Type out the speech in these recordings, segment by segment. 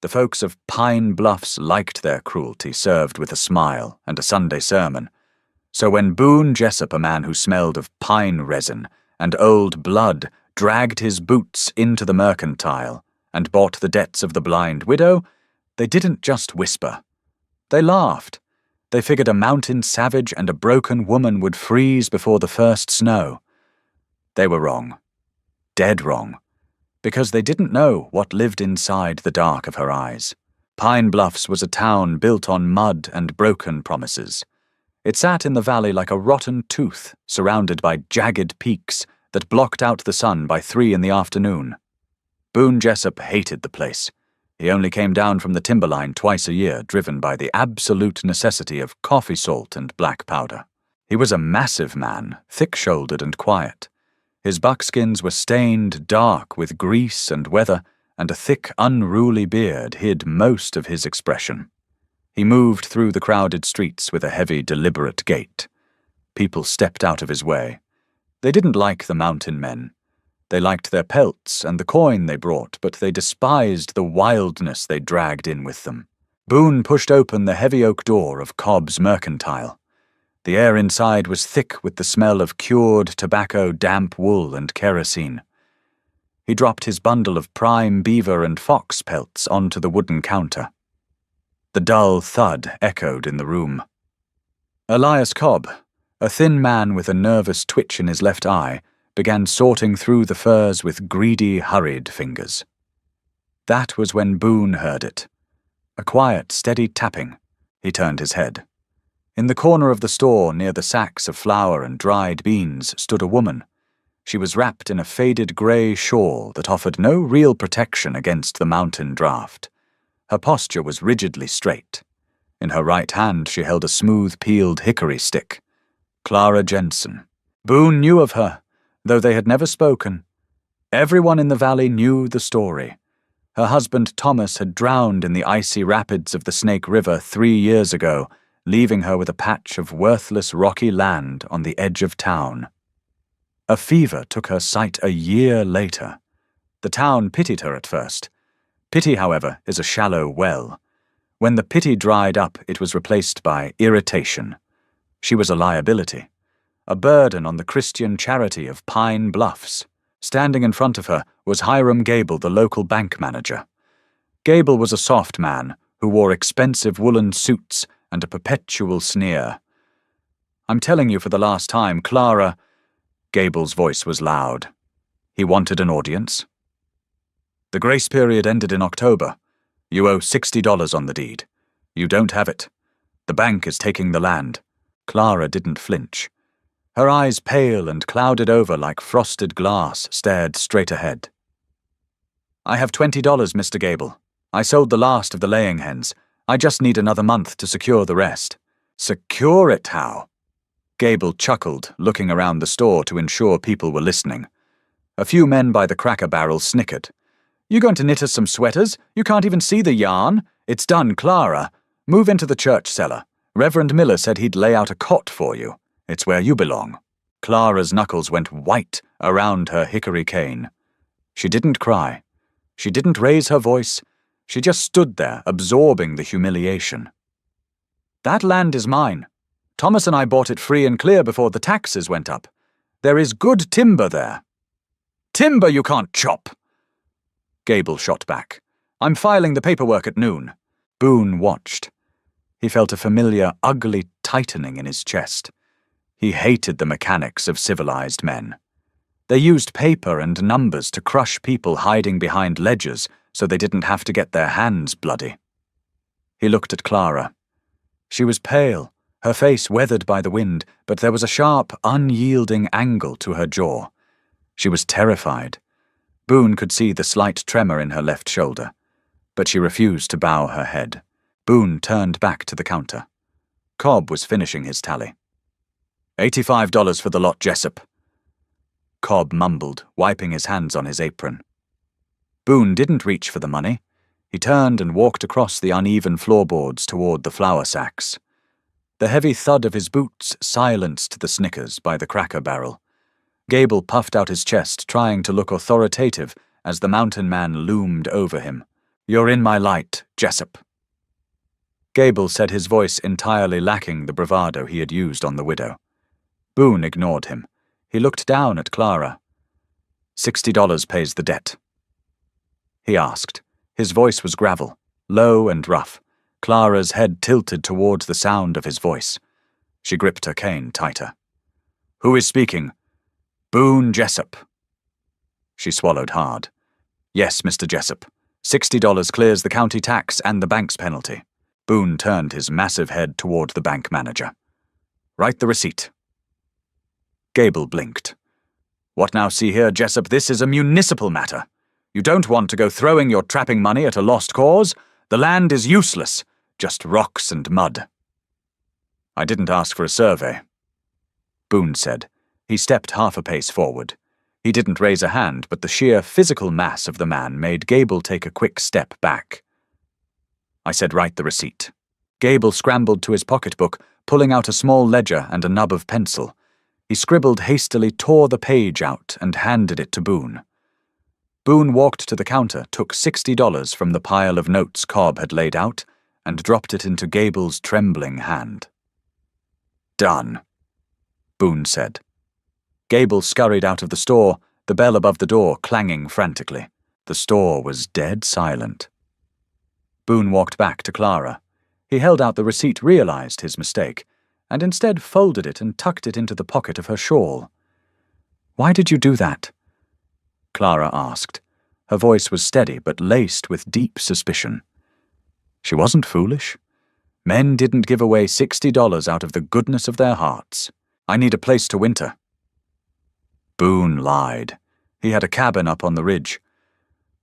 The folks of Pine Bluffs liked their cruelty served with a smile and a Sunday sermon. So when Boone Jessup, a man who smelled of pine resin and old blood, dragged his boots into the mercantile and bought the debts of the blind widow, they didn't just whisper. They laughed. They figured a mountain savage and a broken woman would freeze before the first snow. They were wrong. Dead wrong. Because they didn't know what lived inside the dark of her eyes. Pine Bluffs was a town built on mud and broken promises. It sat in the valley like a rotten tooth, surrounded by jagged peaks that blocked out the sun by 3 in the afternoon. Boone Jessup hated the place. He only came down from the timberline twice a year, driven by the absolute necessity of coffee salt and black powder. He was a massive man, thick-shouldered and quiet. His buckskins were stained dark with grease and weather, and a thick, unruly beard hid most of his expression. He moved through the crowded streets with a heavy, deliberate gait. People stepped out of his way. They didn't like the mountain men. They liked their pelts and the coin they brought, but they despised the wildness they dragged in with them. Boone pushed open the heavy oak door of Cobb's Mercantile. The air inside was thick with the smell of cured tobacco, damp wool, and kerosene. He dropped his bundle of prime beaver and fox pelts onto the wooden counter. The dull thud echoed in the room. Elias Cobb, a thin man with a nervous twitch in his left eye, began sorting through the furs with greedy, hurried fingers. That was when Boone heard it. A quiet, steady tapping. He turned his head. In the corner of the store, near the sacks of flour and dried beans, stood a woman. She was wrapped in a faded grey shawl that offered no real protection against the mountain draft. Her posture was rigidly straight. In her right hand she held a smooth-peeled hickory stick. Clara Jensen. Boone knew of her, though they had never spoken. Everyone in the valley knew the story. Her husband Thomas had drowned in the icy rapids of the Snake River 3 years ago, leaving her with a patch of worthless rocky land on the edge of town. A fever took her sight a year later. The town pitied her at first. Pity, however, is a shallow well. When the pity dried up, it was replaced by irritation. She was a liability, a burden on the Christian charity of Pine Bluffs. Standing in front of her was Hiram Gable, the local bank manager. Gable was a soft man who wore expensive woolen suits and a perpetual sneer. "I'm telling you for the last time, Clara—" Gable's voice was loud. He wanted an audience. "The grace period ended in October. You owe $60 on the deed. You don't have it. The bank is taking the land." Clara didn't flinch. Her eyes, pale and clouded over like frosted glass, stared straight ahead. "I have $20, Mr. Gable. I sold the last of the laying hens. I just need another month to secure the rest." "Secure it how?" Gable chuckled, looking around the store to ensure people were listening. A few men by the Cracker Barrel snickered. "You going to knit us some sweaters? You can't even see the yarn. It's done, Clara. Move into the church cellar. Reverend Miller said he'd lay out a cot for you. It's where you belong." Clara's knuckles went white around her hickory cane. She didn't cry. She didn't raise her voice. She just stood there, absorbing the humiliation. "That land is mine. Thomas and I bought it free and clear before the taxes went up. There is good timber there." "Timber you can't chop!" Gable shot back. "I'm filing the paperwork at noon." Boone watched. He felt a familiar, ugly tightening in his chest. He hated the mechanics of civilized men. They used paper and numbers to crush people hiding behind ledgers so they didn't have to get their hands bloody. He looked at Clara. She was pale, her face weathered by the wind, but there was a sharp, unyielding angle to her jaw. She was terrified. Boone could see the slight tremor in her left shoulder, but she refused to bow her head. Boone turned back to the counter. Cobb was finishing his tally. $85 for the lot, Jessup." Cobb mumbled, wiping his hands on his apron. Boone didn't reach for the money. He turned and walked across the uneven floorboards toward the flour sacks. The heavy thud of his boots silenced the snickers by the Cracker Barrel. Gable puffed out his chest, trying to look authoritative as the mountain man loomed over him. You're in my light, Jessup. Gable said, his voice entirely lacking the bravado he had used on the widow. Boone ignored him. He looked down at Clara. $60 pays the debt. He asked. His voice was gravel, low and rough. Clara's head tilted towards the sound of his voice. She gripped her cane tighter. Who is speaking? Boone Jessup. She swallowed hard. Yes, Mr. Jessup. $60 clears the county tax and the bank's penalty. Boone turned his massive head toward the bank manager. Write the receipt. Gable blinked. What now, see here, Jessup, this is a municipal matter. You don't want to go throwing your trapping money at a lost cause. The land is useless, just rocks and mud. I didn't ask for a survey, Boone said. He stepped half a pace forward. He didn't raise a hand, but the sheer physical mass of the man made Gable take a quick step back. I said write the receipt. Gable scrambled to his pocketbook, pulling out a small ledger and a nub of pencil. He scribbled hastily, tore the page out, and handed it to Boone. Boone walked to the counter, took $60 from the pile of notes Cobb had laid out, and dropped it into Gable's trembling hand. Done, Boone said. Gable scurried out of the store, the bell above the door clanging frantically. The store was dead silent. Boone walked back to Clara. He held out the receipt, realized his mistake, and instead folded it and tucked it into the pocket of her shawl. Why did you do that? Clara asked. Her voice was steady but laced with deep suspicion. She wasn't foolish. Men didn't give away $60 out of the goodness of their hearts. I need a place to winter. Boone lied. He had a cabin up on the ridge.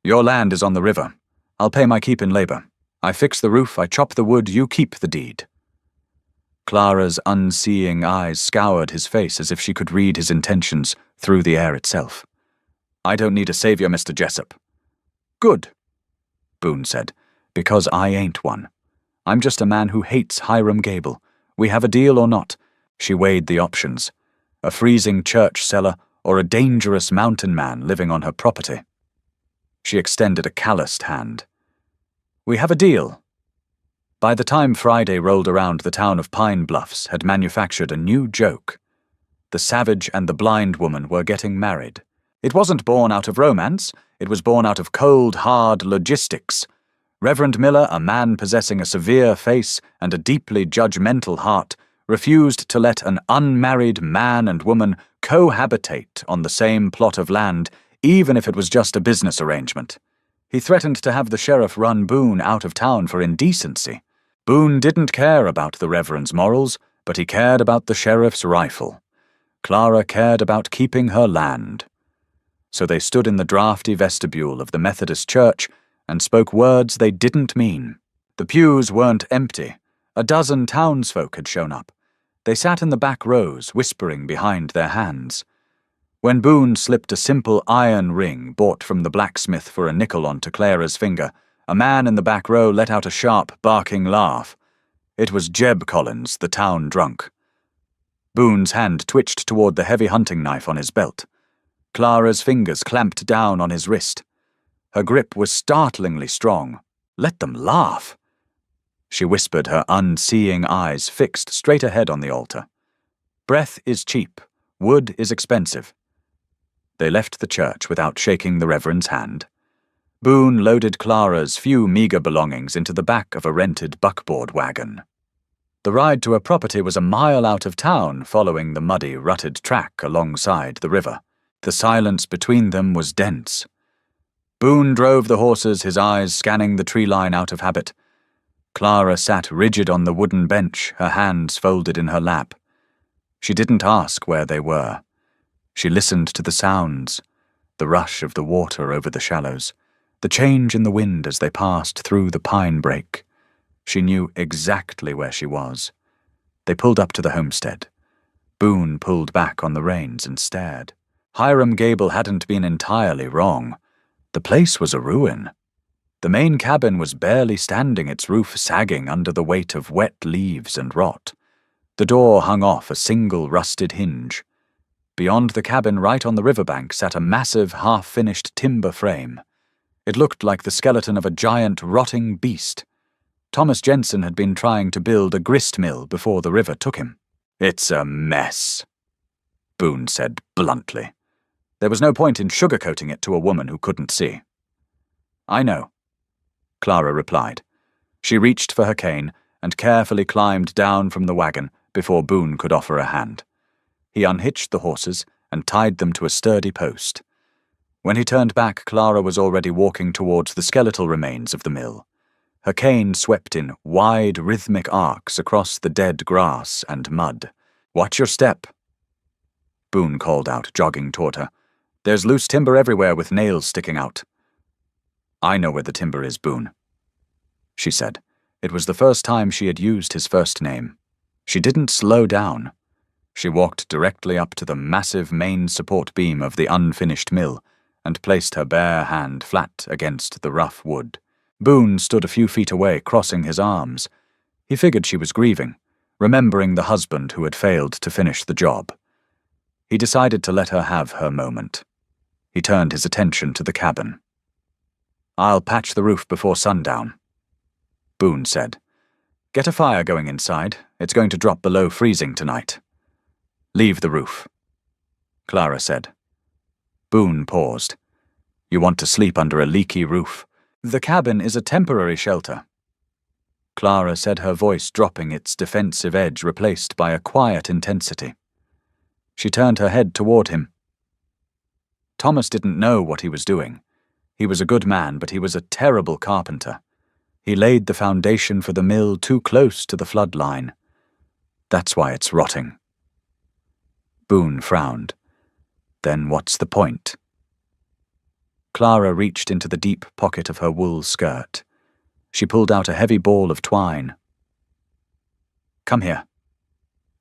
Your land is on the river. I'll pay my keep in labor. I fix the roof, I chop the wood, you keep the deed. Clara's unseeing eyes scoured his face as if she could read his intentions through the air itself. I don't need a savior, Mr. Jessup. Good, Boone said, because I ain't one. I'm just a man who hates Hiram Gable. We have a deal or not? She weighed the options. A freezing church cellar or a dangerous mountain man living on her property. She extended a calloused hand. We have a deal. By the time Friday rolled around, the town of Pine Bluffs had manufactured a new joke. The savage and the blind woman were getting married. It wasn't born out of romance, it was born out of cold, hard logistics. Reverend Miller, a man possessing a severe face and a deeply judgmental heart, refused to let an unmarried man and woman cohabitate on the same plot of land, even if it was just a business arrangement. He threatened to have the sheriff run Boone out of town for indecency. Boone didn't care about the Reverend's morals, but he cared about the sheriff's rifle. Clara cared about keeping her land. So they stood in the drafty vestibule of the Methodist church and spoke words they didn't mean. The pews weren't empty. A dozen townsfolk had shown up. They sat in the back rows, whispering behind their hands. When Boone slipped a simple iron ring bought from the blacksmith for a nickel onto Clara's finger, a man in the back row let out a sharp, barking laugh. It was Jeb Collins, the town drunk. Boone's hand twitched toward the heavy hunting knife on his belt. Clara's fingers clamped down on his wrist. Her grip was startlingly strong. Let them laugh. She whispered, her unseeing eyes fixed straight ahead on the altar. Breath is cheap. Wood is expensive. They left the church without shaking the Reverend's hand. Boone loaded Clara's few meager belongings into the back of a rented buckboard wagon. The ride to her property was a mile out of town, following the muddy, rutted track alongside the river. The silence between them was dense. Boone drove the horses, his eyes scanning the tree line out of habit. Clara sat rigid on the wooden bench, her hands folded in her lap. She didn't ask where they were. She listened to the sounds, the rush of the water over the shallows, the change in the wind as they passed through the pine brake. She knew exactly where she was. They pulled up to the homestead. Boone pulled back on the reins and stared. Hiram Gable hadn't been entirely wrong. The place was a ruin. The main cabin was barely standing, its roof sagging under the weight of wet leaves and rot. The door hung off a single rusted hinge. Beyond the cabin, right on the riverbank, sat a massive, half-finished timber frame. It looked like the skeleton of a giant, rotting beast. Thomas Jensen had been trying to build a grist mill before the river took him. "It's a mess," Boone said bluntly. There was no point in sugarcoating it to a woman who couldn't see. "I know," Clara replied. She reached for her cane and carefully climbed down from the wagon before Boone could offer a hand. He unhitched the horses and tied them to a sturdy post. When he turned back, Clara was already walking towards the skeletal remains of the mill. Her cane swept in wide, rhythmic arcs across the dead grass and mud. "Watch your step," Boone called out, jogging toward her. "There's loose timber everywhere with nails sticking out." "I know where the timber is, Boone," she said. It was the first time she had used his first name. She didn't slow down. She walked directly up to the massive main support beam of the unfinished mill and placed her bare hand flat against the rough wood. Boone stood a few feet away, crossing his arms. He figured she was grieving, remembering the husband who had failed to finish the job. He decided to let her have her moment. He turned his attention to the cabin. "I'll patch the roof before sundown," Boone said. "Get a fire going inside. It's going to drop below freezing tonight." "Leave the roof," Clara said. Boone paused. "You want to sleep under a leaky roof? The cabin is a temporary shelter," Clara said, her voice dropping, its defensive edge replaced by a quiet intensity. She turned her head toward him. Thomas didn't know what he was doing. He was a good man, but he was a terrible carpenter. He laid the foundation for the mill too close to the flood line. That's why it's rotting. Boone frowned. Then what's the point? Clara reached into the deep pocket of her wool skirt. She pulled out a heavy ball of twine. "Come here,"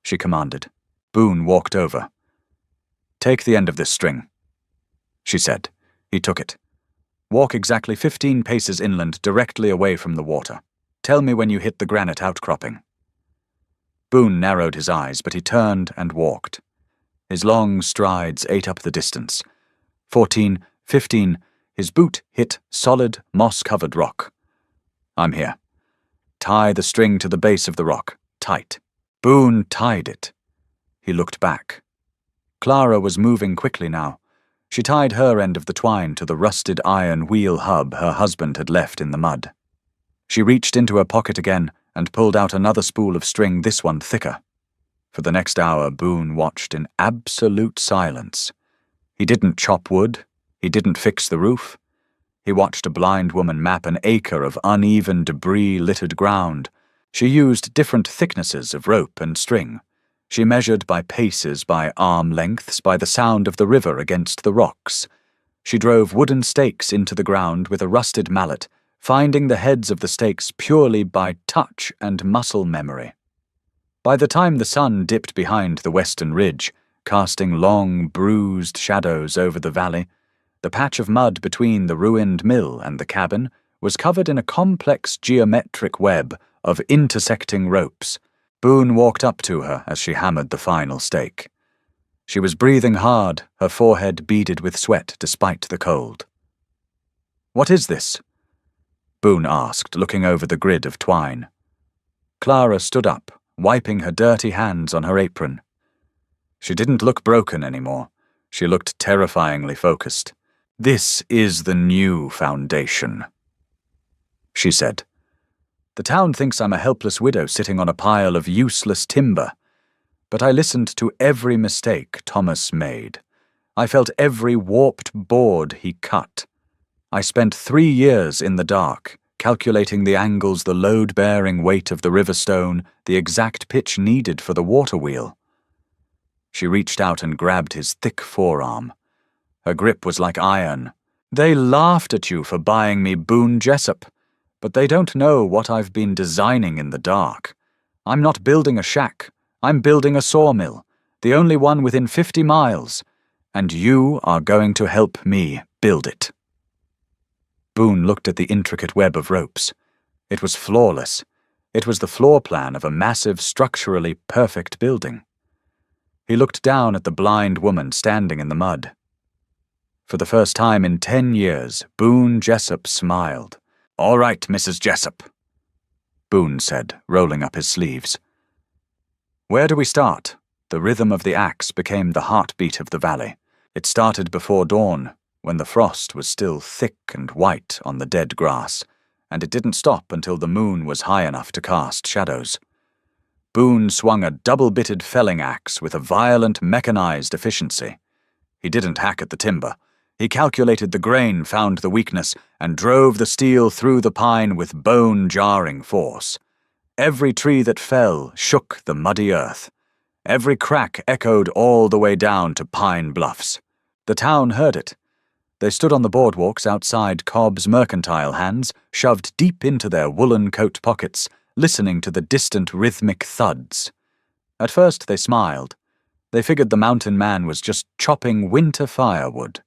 she commanded. Boone walked over. "Take the end of this string," she said. He took it. "Walk exactly 15 paces inland, directly away from the water. Tell me when you hit the granite outcropping." Boone narrowed his eyes, but he turned and walked. His long strides ate up the distance. 14, 15, his boot hit solid, moss-covered rock. "I'm here. Tie the string to the base of the rock, tight." Boone tied it. He looked back. Clara was moving quickly now. She tied her end of the twine to the rusted iron wheel hub her husband had left in the mud. She reached into her pocket again and pulled out another spool of string, this one thicker. For the next hour, Boone watched in absolute silence. He didn't chop wood. He didn't fix the roof. He watched a blind woman map an acre of uneven, debris-littered ground. She used different thicknesses of rope and string. She measured by paces, by arm lengths, by the sound of the river against the rocks. She drove wooden stakes into the ground with a rusted mallet, finding the heads of the stakes purely by touch and muscle memory. By the time the sun dipped behind the western ridge, casting long, bruised shadows over the valley, the patch of mud between the ruined mill and the cabin was covered in a complex geometric web of intersecting ropes. Boone walked up to her as she hammered the final stake. She was breathing hard, her forehead beaded with sweat despite the cold. "What is this?" Boone asked, looking over the grid of twine. Clara stood up, wiping her dirty hands on her apron. She didn't look broken anymore. She looked terrifyingly focused. "This is the new foundation," she said. "The town thinks I'm a helpless widow sitting on a pile of useless timber. But I listened to every mistake Thomas made. I felt every warped board he cut. I spent 3 years in the dark, calculating the angles, the load-bearing weight of the river stone, the exact pitch needed for the water wheel." She reached out and grabbed his thick forearm. Her grip was like iron. "They laughed at you for buying me Boone Jessup, but they don't know what I've been designing in the dark. I'm not building a shack. I'm building a sawmill, the only one within 50 miles, and you are going to help me build it." Boone looked at the intricate web of ropes. It was flawless. It was the floor plan of a massive, structurally perfect building. He looked down at the blind woman standing in the mud. For the first time in 10 years, Boone Jessup smiled. "All right, Mrs. Jessup," Boone said, rolling up his sleeves. "Where do we start?" The rhythm of the axe became the heartbeat of the valley. It started before dawn, when the frost was still thick and white on the dead grass, and it didn't stop until the moon was high enough to cast shadows. Boone swung a double-bitted felling axe with a violent mechanized efficiency. He didn't hack at the timber. He calculated the grain found the weakness and drove the steel through the pine with bone-jarring force. Every tree that fell shook the muddy earth. Every crack echoed all the way down to Pine Bluffs. The town heard it. They stood on the boardwalks outside Cobb's mercantile hands, shoved deep into their woolen coat pockets, listening to the distant rhythmic thuds. At first they smiled. They figured the mountain man was just chopping winter firewood.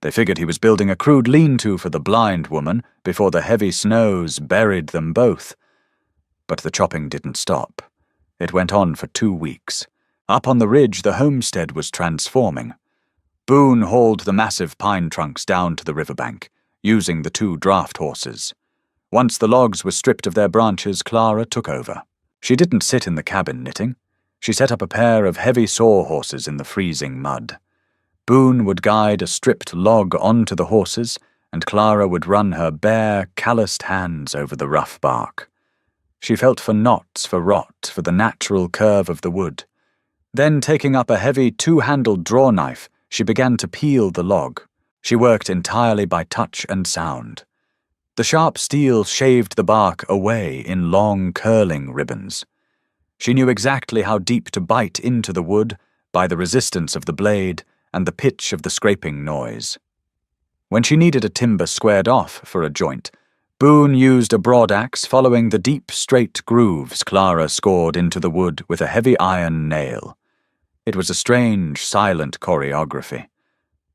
They figured he was building a crude lean-to for the blind woman before the heavy snows buried them both. But the chopping didn't stop. It went on for 2 weeks. Up on the ridge, the homestead was transforming. Boone hauled the massive pine trunks down to the riverbank, using the 2 draft horses. Once the logs were stripped of their branches, Clara took over. She didn't sit in the cabin knitting. She set up a pair of heavy sawhorses in the freezing mud. Boone would guide a stripped log onto the horses, and Clara would run her bare, calloused hands over the rough bark. She felt for knots, for rot, for the natural curve of the wood. Then, taking up a heavy 2-handled draw knife, she began to peel the log. She worked entirely by touch and sound. The sharp steel shaved the bark away in long, curling ribbons. She knew exactly how deep to bite into the wood by the resistance of the blade and the pitch of the scraping noise. When she needed a timber squared off for a joint, Boone used a broadaxe following the deep, straight grooves Clara scored into the wood with a heavy iron nail. It was a strange, silent choreography.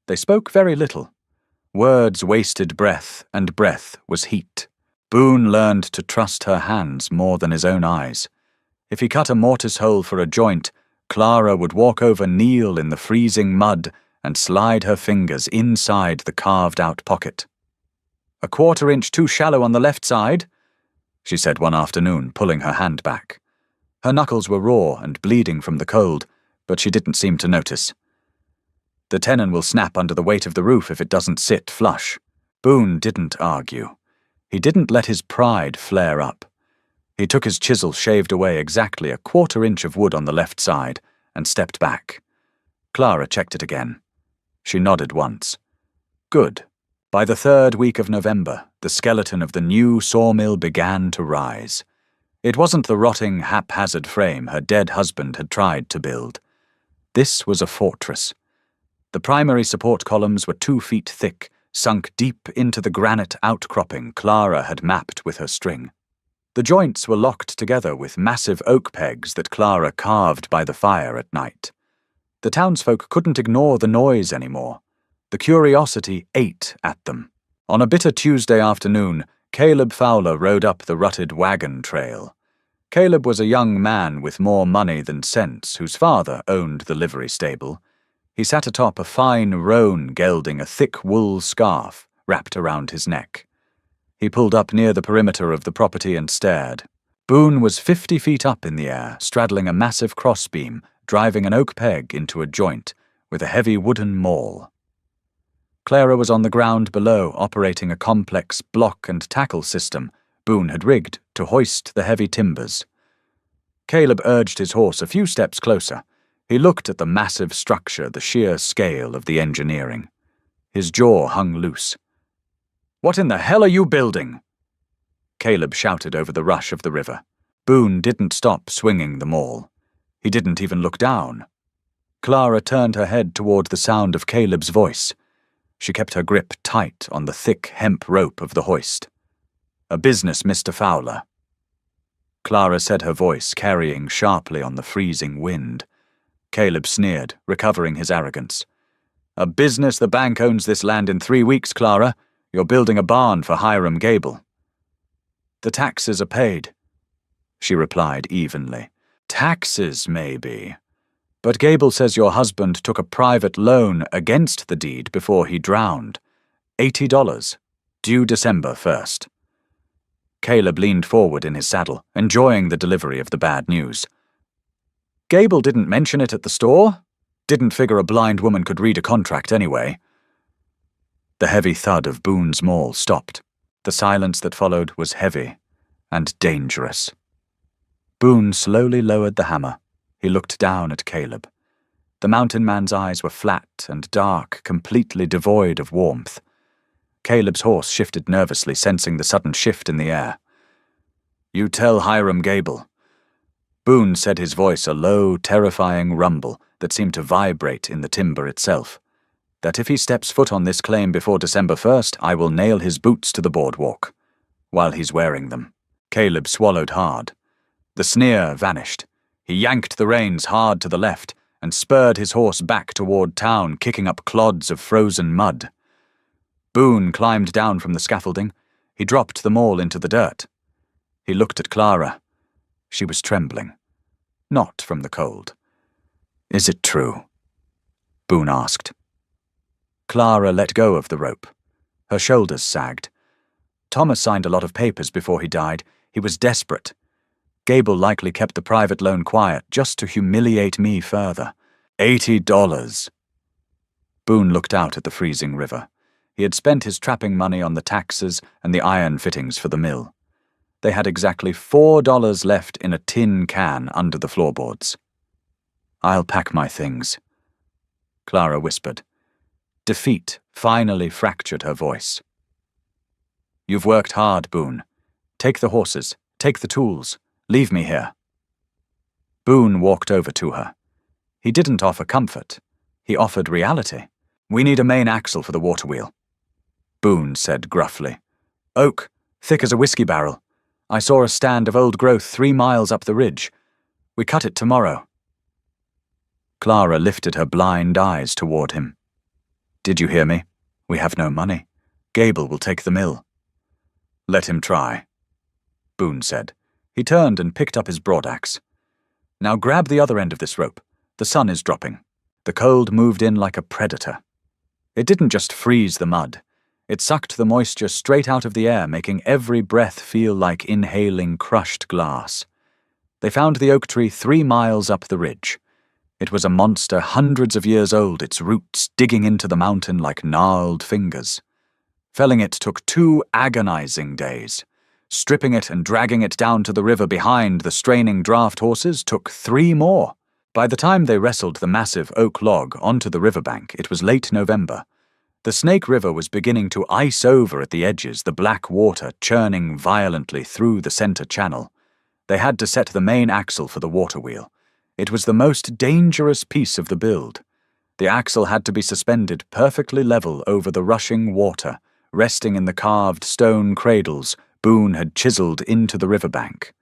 They spoke very little. Words wasted breath, and breath was heat. Boone learned to trust her hands more than his own eyes. If he cut a mortise hole for a joint, Clara would walk over, kneel in the freezing mud, and slide her fingers inside the carved-out pocket. "A 1/4 inch too shallow on the left side," she said one afternoon, pulling her hand back. Her knuckles were raw and bleeding from the cold, but she didn't seem to notice. "The tenon will snap under the weight of the roof if it doesn't sit flush." Boone didn't argue. He didn't let his pride flare up. He took his chisel, shaved away exactly a 1/4 inch of wood on the left side, and stepped back. Clara checked it again. She nodded once. Good. By the 3rd week of November, the skeleton of the new sawmill began to rise. It wasn't the rotting, haphazard frame her dead husband had tried to build. This was a fortress. The primary support columns were 2 feet thick, sunk deep into the granite outcropping Clara had mapped with her string. The joints were locked together with massive oak pegs that Clara carved by the fire at night. The townsfolk couldn't ignore the noise anymore. The curiosity ate at them. On a bitter Tuesday afternoon, Caleb Fowler rode up the rutted wagon trail. Caleb was a young man with more money than sense, whose father owned the livery stable. He sat atop a fine roan gelding a thick wool scarf wrapped around his neck. He pulled up near the perimeter of the property and stared. Boone was 50 feet up in the air, straddling a massive crossbeam, driving an oak peg into a joint with a heavy wooden maul. Clara was on the ground below, operating a complex block and tackle system Boone had rigged to hoist the heavy timbers. Caleb urged his horse a few steps closer. He looked at the massive structure, the sheer scale of the engineering. His jaw hung loose. "What in the hell are you building?" Caleb shouted over the rush of the river. Boone didn't stop swinging the maul. He didn't even look down. Clara turned her head toward the sound of Caleb's voice. She kept her grip tight on the thick hemp rope of the hoist. "A business, Mr. Fowler." Clara said, her voice carrying sharply on the freezing wind. Caleb sneered, recovering his arrogance. "A business? The bank owns this land in 3 weeks, Clara. You're building a barn for Hiram Gable." "The taxes are paid," she replied evenly. "Taxes, maybe. But Gable says your husband took a private loan against the deed before he drowned. $80, due December 1st. Caleb leaned forward in his saddle, enjoying the delivery of the bad news. Gable didn't mention it at the store. Didn't figure a blind woman could read a contract anyway. The heavy thud of Boone's maul stopped. The silence that followed was heavy and dangerous. Boone slowly lowered the hammer. He looked down at Caleb. The mountain man's eyes were flat and dark, completely devoid of warmth. Caleb's horse shifted nervously, sensing the sudden shift in the air. "You tell Hiram Gable." Boone said, his voice a low, terrifying rumble that seemed to vibrate in the timber itself, "that if he steps foot on this claim before December 1st, I will nail his boots to the boardwalk, while he's wearing them." Caleb swallowed hard. The sneer vanished. He yanked the reins hard to the left and spurred his horse back toward town, kicking up clods of frozen mud. Boone climbed down from the scaffolding. He dropped them all into the dirt. He looked at Clara. She was trembling. Not from the cold. "Is it true?" Boone asked. Clara let go of the rope. Her shoulders sagged. Thomas signed a lot of papers before he died. He was desperate. Gable likely kept the private loan quiet just to humiliate me further. $80. Boone looked out at the freezing river. He had spent his trapping money on the taxes and the iron fittings for the mill. They had exactly $4 left in a tin can under the floorboards. "I'll pack my things," Clara whispered. Defeat finally fractured her voice. "You've worked hard, Boone. Take the horses, take the tools, leave me here." Boone walked over to her. He didn't offer comfort. He offered reality. "We need a main axle for the water wheel," Boone said gruffly. "Oak, thick as a whiskey barrel. I saw a stand of old growth 3 miles up the ridge. We cut it tomorrow." Clara lifted her blind eyes toward him. "Did you hear me? We have no money. Gable will take the mill." "Let him try," Boone said. He turned and picked up his broadaxe. "Now grab the other end of this rope. The sun is dropping." The cold moved in like a predator. It didn't just freeze the mud. It sucked the moisture straight out of the air, making every breath feel like inhaling crushed glass. They found the oak tree 3 miles up the ridge. It was a monster hundreds of years old, its roots digging into the mountain like gnarled fingers. Felling it took 2 agonizing days. Stripping it and dragging it down to the river behind the straining draft horses took 3 more. By the time they wrestled the massive oak log onto the riverbank, it was late November. The Snake River was beginning to ice over at the edges, the black water churning violently through the center channel. They had to set the main axle for the water wheel. It was the most dangerous piece of the build. The axle had to be suspended perfectly level over the rushing water, resting in the carved stone cradles Boone had chiseled into the riverbank.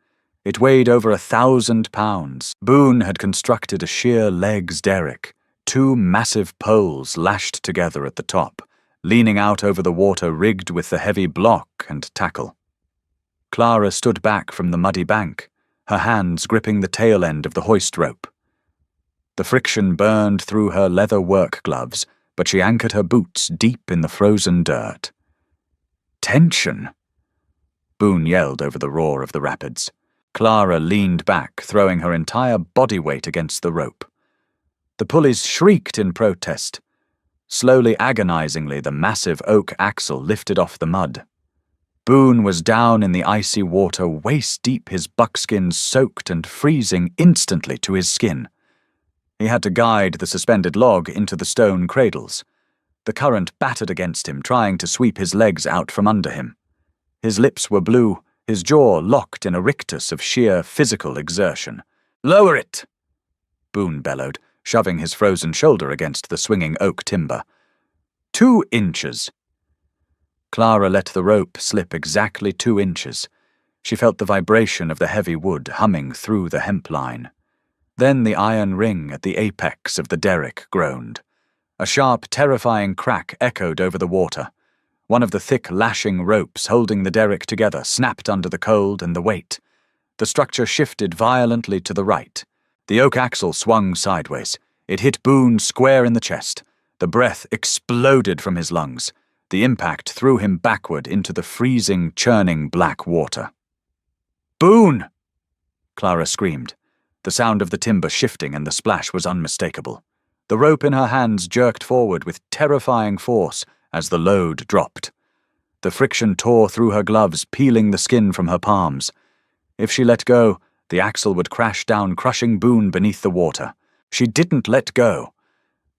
It weighed over 1,000 pounds. Boone had constructed a sheer legs derrick, 2 massive poles lashed together at the top, leaning out over the water rigged with the heavy block and tackle. Clara stood back from the muddy bank, her hands gripping the tail end of the hoist rope. The friction burned through her leather work gloves, but she anchored her boots deep in the frozen dirt. "Tension!" Boone yelled over the roar of the rapids. Clara leaned back, throwing her entire body weight against the rope. The pulleys shrieked in protest. Slowly, agonizingly, the massive oak axle lifted off the mud. Boone was down in the icy water, waist-deep, his buckskin soaked and freezing instantly to his skin. He had to guide the suspended log into the stone cradles. The current battered against him, trying to sweep his legs out from under him. His lips were blue, his jaw locked in a rictus of sheer physical exertion. "Lower it!" Boone bellowed, shoving his frozen shoulder against the swinging oak timber. 2 inches. Clara let the rope slip exactly 2 inches. She felt the vibration of the heavy wood humming through the hemp line. Then the iron ring at the apex of the derrick groaned. A sharp, terrifying crack echoed over the water. One of the thick, lashing ropes holding the derrick together snapped under the cold and the weight. The structure shifted violently to the right. The oak axle swung sideways. It hit Boone square in the chest. The breath exploded from his lungs. The impact threw him backward into the freezing, churning black water. "Boone!" Clara screamed. The sound of the timber shifting and the splash was unmistakable. The rope in her hands jerked forward with terrifying force as the load dropped. The friction tore through her gloves, peeling the skin from her palms. If she let go, the axle would crash down, crushing Boone beneath the water. She didn't let go.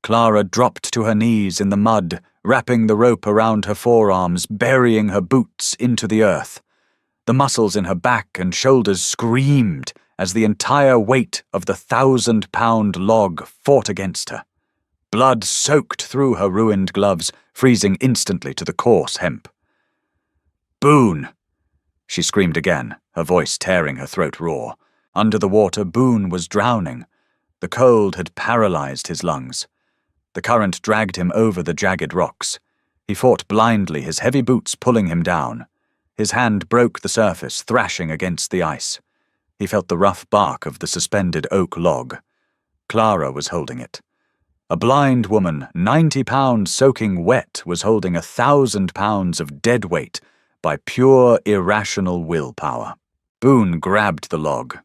Clara dropped to her knees in the mud, wrapping the rope around her forearms, burying her boots into the earth. The muscles in her back and shoulders screamed as the entire weight of the 1,000-pound log fought against her. Blood soaked through her ruined gloves, freezing instantly to the coarse hemp. "Boone!" She screamed again, her voice tearing her throat raw. Under the water, Boone was drowning. The cold had paralyzed his lungs. The current dragged him over the jagged rocks. He fought blindly, his heavy boots pulling him down. His hand broke the surface, thrashing against the ice. He felt the rough bark of the suspended oak log. Clara was holding it. A blind woman, 90 pounds soaking wet, was holding 1,000 pounds of dead weight by pure, irrational willpower. Boone grabbed the log.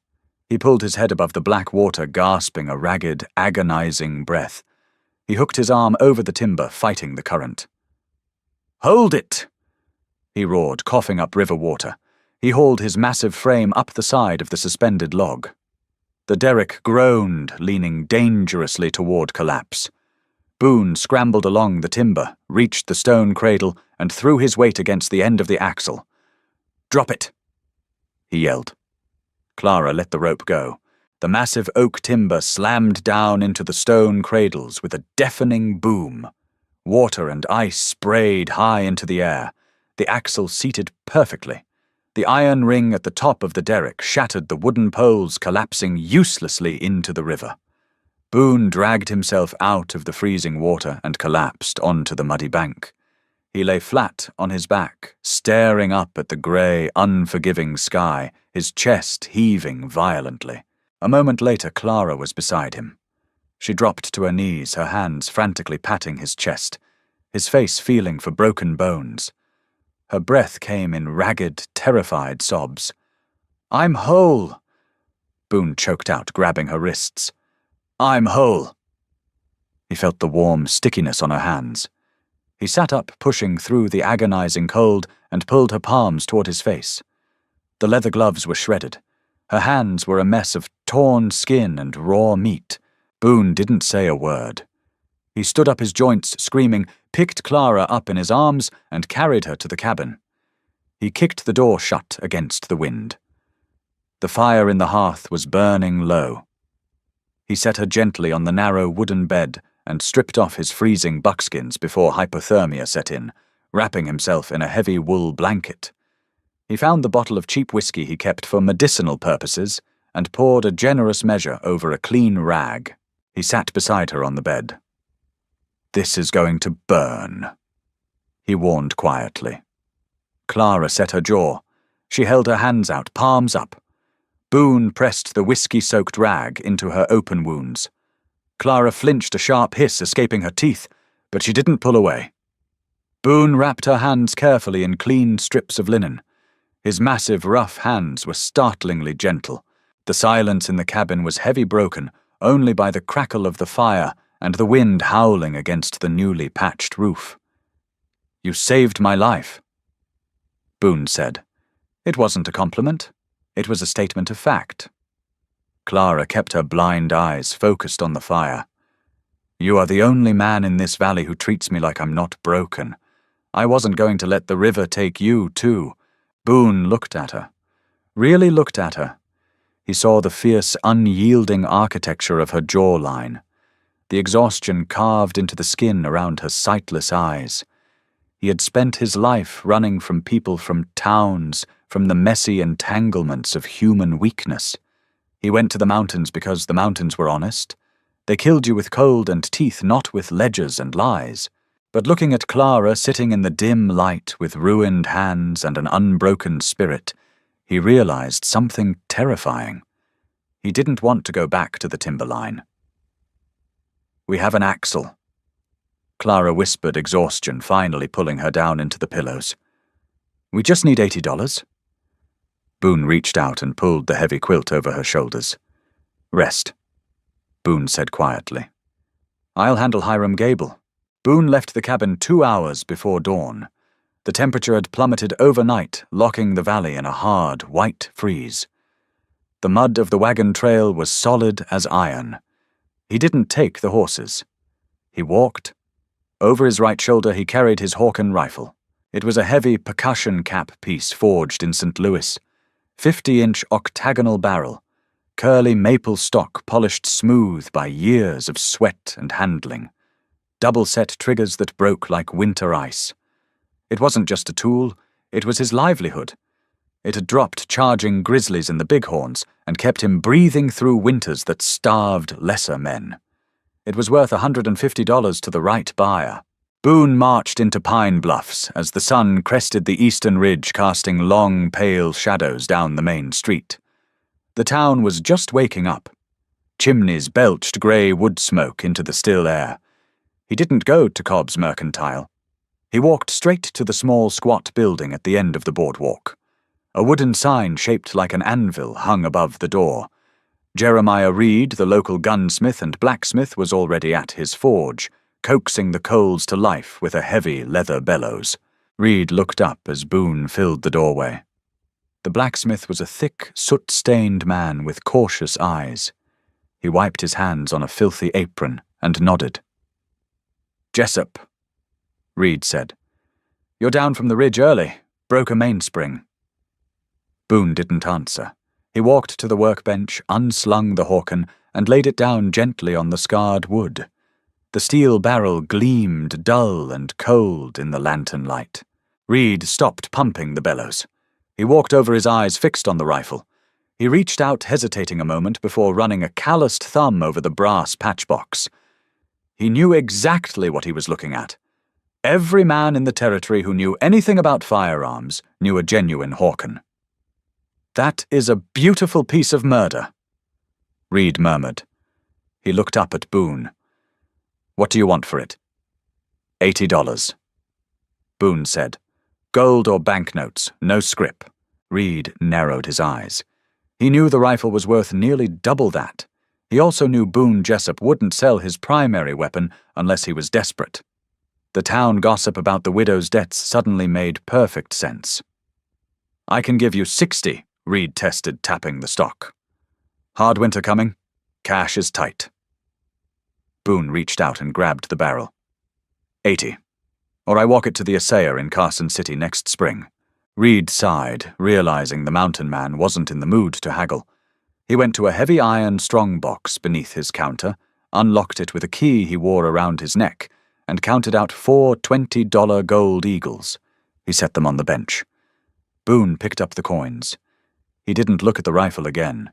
He pulled his head above the black water, gasping a ragged, agonizing breath. He hooked his arm over the timber, fighting the current. "Hold it!" he roared, coughing up river water. He hauled his massive frame up the side of the suspended log. The derrick groaned, leaning dangerously toward collapse. Boone scrambled along the timber, reached the stone cradle, and threw his weight against the end of the axle. "Drop it!" he yelled. Clara let the rope go. The massive oak timber slammed down into the stone cradles with a deafening boom. Water and ice sprayed high into the air. The axle seated perfectly. The iron ring at the top of the derrick shattered the wooden poles, collapsing uselessly into the river. Boone dragged himself out of the freezing water and collapsed onto the muddy bank. He lay flat on his back, staring up at the grey, unforgiving sky, his chest heaving violently. A moment later, Clara was beside him. She dropped to her knees, her hands frantically patting his chest, his face feeling for broken bones. Her breath came in ragged, terrified sobs. "I'm whole," Boone choked out, grabbing her wrists. "I'm whole." He felt the warm stickiness on her hands. He sat up, pushing through the agonizing cold, and pulled her palms toward his face. The leather gloves were shredded. Her hands were a mess of torn skin and raw meat. Boone didn't say a word. He stood up his joints, screaming, picked Clara up in his arms, and carried her to the cabin. He kicked the door shut against the wind. The fire in the hearth was burning low. He set her gently on the narrow wooden bed and stripped off his freezing buckskins before hypothermia set in, wrapping himself in a heavy wool blanket. He found the bottle of cheap whiskey he kept for medicinal purposes and poured a generous measure over a clean rag. He sat beside her on the bed. "This is going to burn," he warned quietly. Clara set her jaw. She held her hands out, palms up. Boone pressed the whiskey-soaked rag into her open wounds. Clara flinched, a sharp hiss escaping her teeth, but she didn't pull away. Boone wrapped her hands carefully in clean strips of linen. His massive, rough hands were startlingly gentle. The silence in the cabin was heavy, broken only by the crackle of the fire and the wind howling against the newly patched roof. "You saved my life," Boone said. It wasn't a compliment. It was a statement of fact. Clara kept her blind eyes focused on the fire. "You are the only man in this valley who treats me like I'm not broken. I wasn't going to let the river take you, too." Boone looked at her. Really looked at her. He saw the fierce, unyielding architecture of her jawline, the exhaustion carved into the skin around her sightless eyes. He had spent his life running from people, from towns, from the messy entanglements of human weakness. He went to the mountains because the mountains were honest. They killed you with cold and teeth, not with ledgers and lies. But looking at Clara sitting in the dim light with ruined hands and an unbroken spirit, he realized something terrifying. He didn't want to go back to the timberline. "We have an axle," Clara whispered, exhaustion finally pulling her down into the pillows. "We just need $80. Boone reached out and pulled the heavy quilt over her shoulders. "Rest," Boone said quietly. "I'll handle Hiram Gable." Boone left the cabin 2 hours before dawn. The temperature had plummeted overnight, locking the valley in a hard, white freeze. The mud of the wagon trail was solid as iron. He didn't take the horses. He walked. Over his right shoulder he carried his Hawken rifle. It was a heavy percussion cap piece forged in St. Louis. 50-inch octagonal barrel, curly maple stock polished smooth by years of sweat and handling. Double-set triggers that broke like winter ice. It wasn't just a tool, it was his livelihood. It had dropped charging grizzlies in the bighorns and kept him breathing through winters that starved lesser men. It was worth $150 to the right buyer. Boone marched into Pine Bluffs as the sun crested the eastern ridge, casting long, pale shadows down the main street. The town was just waking up. Chimneys belched grey wood smoke into the still air. He didn't go to Cobb's Mercantile. He walked straight to the small, squat building at the end of the boardwalk. A wooden sign shaped like an anvil hung above the door. Jeremiah Reed, the local gunsmith and blacksmith, was already at his forge, coaxing the coals to life with a heavy leather bellows. Reed looked up as Boone filled the doorway. The blacksmith was a thick, soot-stained man with cautious eyes. He wiped his hands on a filthy apron and nodded. "Jessup," Reed said. "You're down from the ridge early. Broke a mainspring." Boone didn't answer. He walked to the workbench, unslung the Hawken, and laid it down gently on the scarred wood. The steel barrel gleamed dull and cold in the lantern light. Reed stopped pumping the bellows. He walked over, his eyes fixed on the rifle. He reached out, hesitating a moment before running a calloused thumb over the brass patchbox. He knew exactly what he was looking at. Every man in the territory who knew anything about firearms knew a genuine Hawken. "That is a beautiful piece of murder," Reed murmured. He looked up at Boone. "What do you want for it?" $80. Boone said. "Gold or banknotes, no scrip." Reed narrowed his eyes. He knew the rifle was worth nearly double that. He also knew Boone Jessup wouldn't sell his primary weapon unless he was desperate. The town gossip about the widow's debts suddenly made perfect sense. "I can give you 60, Reed tested, tapping the stock. "Hard winter coming? Cash is tight." Boone reached out and grabbed the barrel. 80. Or I walk it to the assayer in Carson City next spring. Reed sighed, realizing the mountain man wasn't in the mood to haggle. He went to a heavy iron strongbox beneath his counter, unlocked it with a key he wore around his neck, and counted out 4 $20 gold eagles. He set them on the bench. Boone picked up the coins. He didn't look at the rifle again.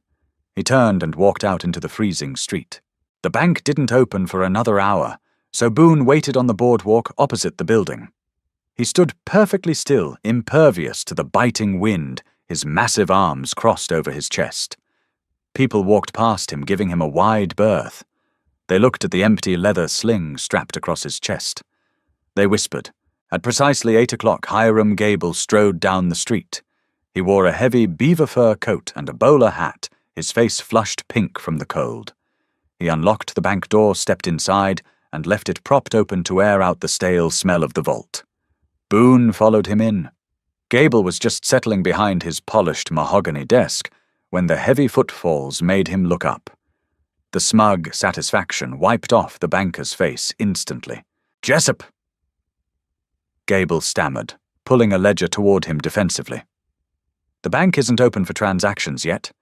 He turned and walked out into the freezing street. The bank didn't open for another hour, so Boone waited on the boardwalk opposite the building. He stood perfectly still, impervious to the biting wind, his massive arms crossed over his chest. People walked past him, giving him a wide berth. They looked at the empty leather sling strapped across his chest. They whispered. At precisely 8 o'clock, Hiram Gable strode down the street. He wore a heavy beaver fur coat and a bowler hat, his face flushed pink from the cold. He unlocked the bank door, stepped inside, and left it propped open to air out the stale smell of the vault. Boone followed him in. Gable was just settling behind his polished mahogany desk when the heavy footfalls made him look up. The smug satisfaction wiped off the banker's face instantly. "Jessup!" Gable stammered, pulling a ledger toward him defensively. "The bank isn't open for transactions yet.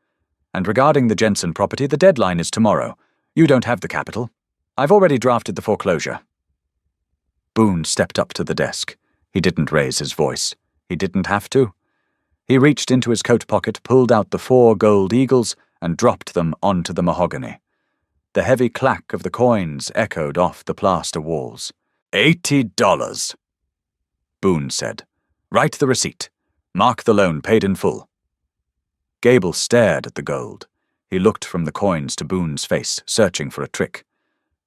And regarding the Jensen property, the deadline is tomorrow. You don't have the capital. I've already drafted the foreclosure." Boone stepped up to the desk. He didn't raise his voice. He didn't have to. He reached into his coat pocket, pulled out the 4 gold eagles, and dropped them onto the mahogany. The heavy clack of the coins echoed off the plaster walls. $80, Boone said. "Write the receipt. Mark the loan paid in full." Gable stared at the gold. He looked from the coins to Boone's face, searching for a trick.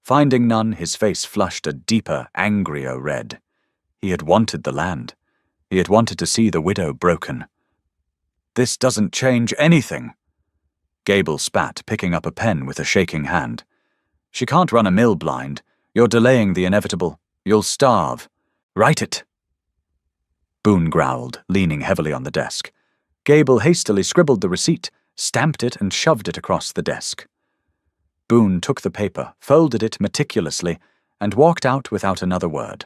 Finding none, his face flushed a deeper, angrier red. He had wanted the land. He had wanted to see the widow broken. "This doesn't change anything." Gable spat, picking up a pen with a shaking hand. "She can't run a mill blind. You're delaying the inevitable. You'll starve. Write it." Boone growled, leaning heavily on the desk. Gable hastily scribbled the receipt, stamped it, and shoved it across the desk. Boone took the paper, folded it meticulously, and walked out without another word.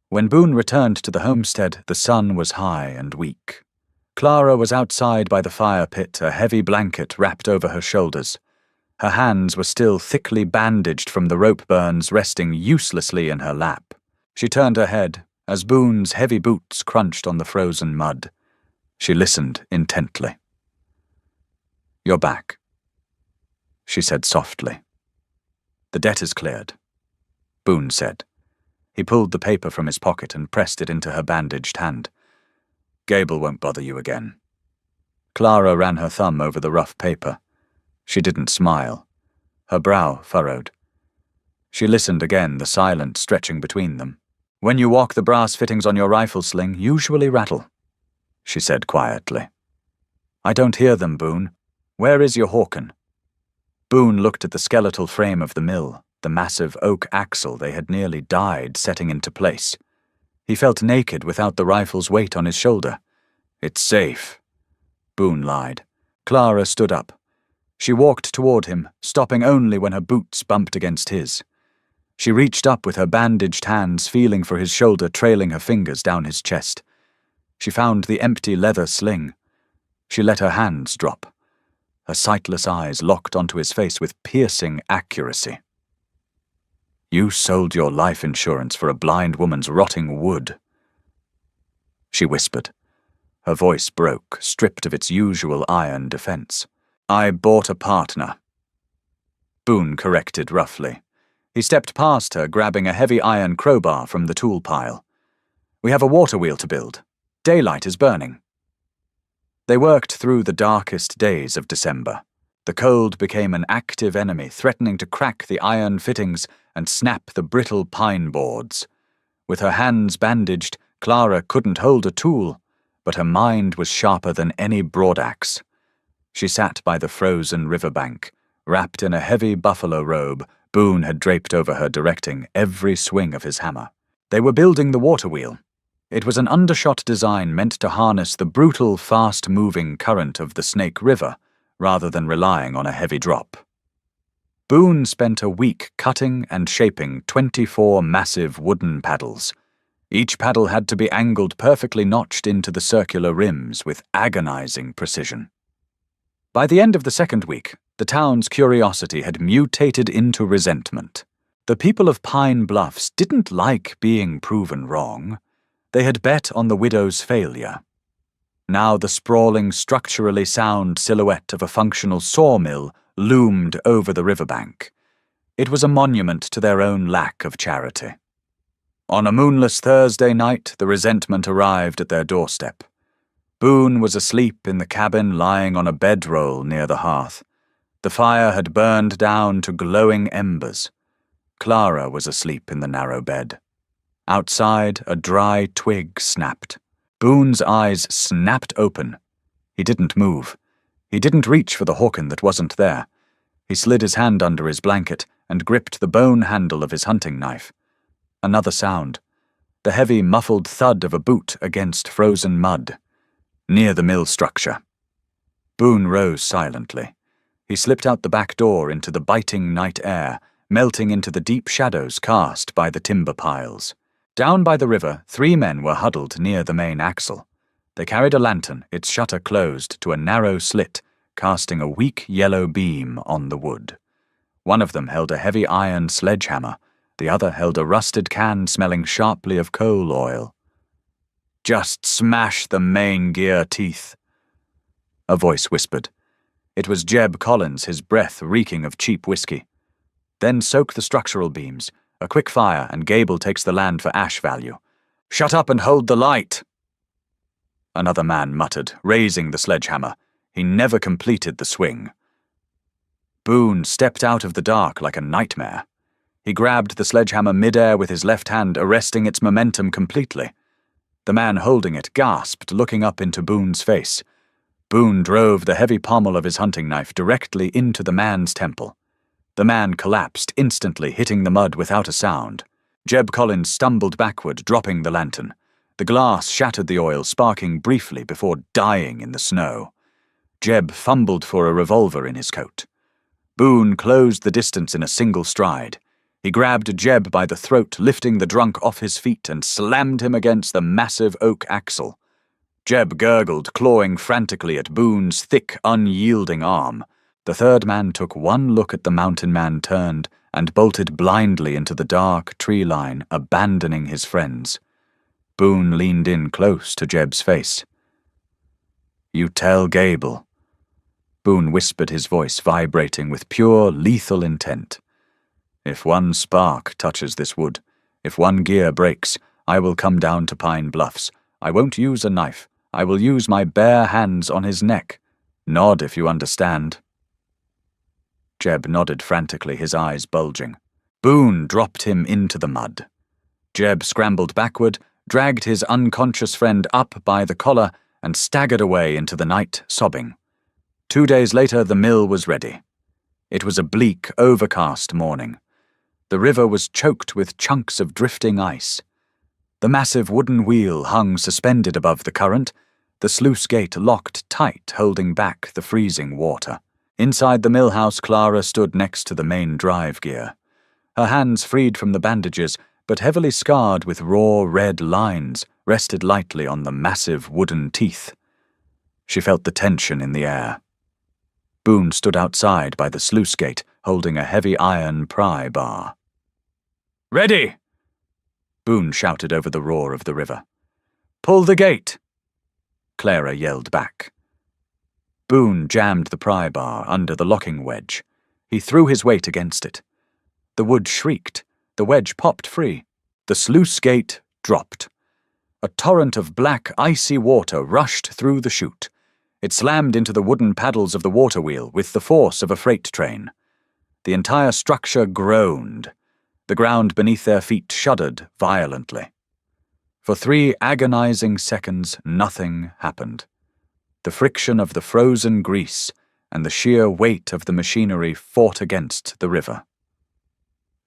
When Boone returned to the homestead, the sun was high and weak. Clara was outside by the fire pit, a heavy blanket wrapped over her shoulders. Her hands were still thickly bandaged from the rope burns resting uselessly in her lap. She turned her head as Boone's heavy boots crunched on the frozen mud. She listened intently. "You're back," she said softly. "The debt is cleared," Boone said. He pulled the paper from his pocket and pressed it into her bandaged hand. "Gable won't bother you again." Clara ran her thumb over the rough paper. She didn't smile. Her brow furrowed. She listened again, the silence stretching between them. "When you walk, the brass fittings on your rifle sling usually rattle," she said quietly. "I don't hear them, Boone. Where is your Hawken?" Boone looked at the skeletal frame of the mill, the massive oak axle they had nearly died setting into place. He felt naked without the rifle's weight on his shoulder. "It's safe," Boone lied. Clara stood up. She walked toward him, stopping only when her boots bumped against his. She reached up with her bandaged hands, feeling for his shoulder, trailing her fingers down his chest. She found the empty leather sling. She let her hands drop. Her sightless eyes locked onto his face with piercing accuracy. "You sold your life insurance for a blind woman's rotting wood," she whispered. Her voice broke, stripped of its usual iron defense. "I bought a partner," Boone corrected roughly. He stepped past her, grabbing a heavy iron crowbar from the tool pile. "We have a water wheel to build. Daylight is burning." They worked through the darkest days of December. The cold became an active enemy, threatening to crack the iron fittings and snap the brittle pine boards. With her hands bandaged, Clara couldn't hold a tool, but her mind was sharper than any broadaxe. She sat by the frozen riverbank, wrapped in a heavy buffalo robe Boone had draped over her, directing every swing of his hammer. They were building the water wheel. It was an undershot design meant to harness the brutal, fast-moving current of the Snake River, rather than relying on a heavy drop. Boone spent a week cutting and shaping 24 massive wooden paddles. Each paddle had to be angled perfectly notched into the circular rims with agonizing precision. By the end of the second week, the town's curiosity had mutated into resentment. The people of Pine Bluffs didn't like being proven wrong. They had bet on the widow's failure. Now the sprawling, structurally sound silhouette of a functional sawmill loomed over the riverbank. It was a monument to their own lack of charity. On a moonless Thursday night, the resentment arrived at their doorstep. Boone was asleep in the cabin, lying on a bedroll near the hearth. The fire had burned down to glowing embers. Clara was asleep in the narrow bed. Outside, a dry twig snapped. Boone's eyes snapped open. He didn't move. He didn't reach for the Hawken that wasn't there. He slid his hand under his blanket and gripped the bone handle of his hunting knife. Another sound. The heavy, muffled thud of a boot against frozen mud. Near the mill structure. Boone rose silently. He slipped out the back door into the biting night air, melting into the deep shadows cast by the timber piles. Down by the river, 3 men were huddled near the main axle. They carried a lantern, its shutter closed to a narrow slit, casting a weak yellow beam on the wood. One of them held a heavy iron sledgehammer. The other held a rusted can smelling sharply of coal oil. "Just smash the main gear teeth," a voice whispered. It was Jeb Collins, his breath reeking of cheap whiskey. "Then soak the structural beams. A quick fire, and Gable takes the land for ash value. Shut up and hold the light!" Another man muttered, raising the sledgehammer. He never completed the swing. Boone stepped out of the dark like a nightmare. He grabbed the sledgehammer midair with his left hand, arresting its momentum completely. The man holding it gasped, looking up into Boone's face. Boone drove the heavy pommel of his hunting knife directly into the man's temple. The man collapsed instantly, hitting the mud without a sound. Jeb Collins stumbled backward, dropping the lantern. The glass shattered the oil, sparking briefly before dying in the snow. Jeb fumbled for a revolver in his coat. Boone closed the distance in a single stride. He grabbed Jeb by the throat, lifting the drunk off his feet, and slammed him against the massive oak axle. Jeb gurgled, clawing frantically at Boone's thick, unyielding arm. The third man took one look at the mountain man, turned, and bolted blindly into the dark tree line, abandoning his friends. Boone leaned in close to Jeb's face. "You tell Gable." Boone whispered, his voice vibrating with pure, lethal intent. "If one spark touches this wood, if one gear breaks, I will come down to Pine Bluffs. I won't use a knife. I will use my bare hands on his neck. Nod if you understand." Jeb nodded frantically, his eyes bulging. Boone dropped him into the mud. Jeb scrambled backward, dragged his unconscious friend up by the collar, and staggered away into the night, sobbing. 2 days later, the mill was ready. It was a bleak, overcast morning. The river was choked with chunks of drifting ice. The massive wooden wheel hung suspended above the current, the sluice gate locked tight, holding back the freezing water. Inside the mill house, Clara stood next to the main drive gear. Her hands, freed from the bandages, but heavily scarred with raw red lines, rested lightly on the massive wooden teeth. She felt the tension in the air. Boone stood outside by the sluice gate, holding a heavy iron pry bar. "Ready!" Boone shouted over the roar of the river. "Pull the gate!" Clara yelled back. Boone jammed the pry bar under the locking wedge. He threw his weight against it. The wood shrieked. The wedge popped free. The sluice gate dropped. A torrent of black, icy water rushed through the chute. It slammed into the wooden paddles of the water wheel with the force of a freight train. The entire structure groaned. The ground beneath their feet shuddered violently. For 3 agonizing seconds, nothing happened. The friction of the frozen grease and the sheer weight of the machinery fought against the river.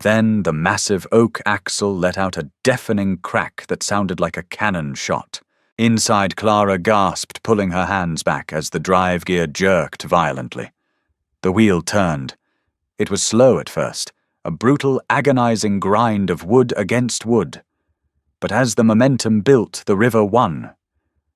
Then the massive oak axle let out a deafening crack that sounded like a cannon shot. Inside, Clara gasped, pulling her hands back as the drive gear jerked violently. The wheel turned. It was slow at first, a brutal, agonizing grind of wood against wood. But as the momentum built, the river won.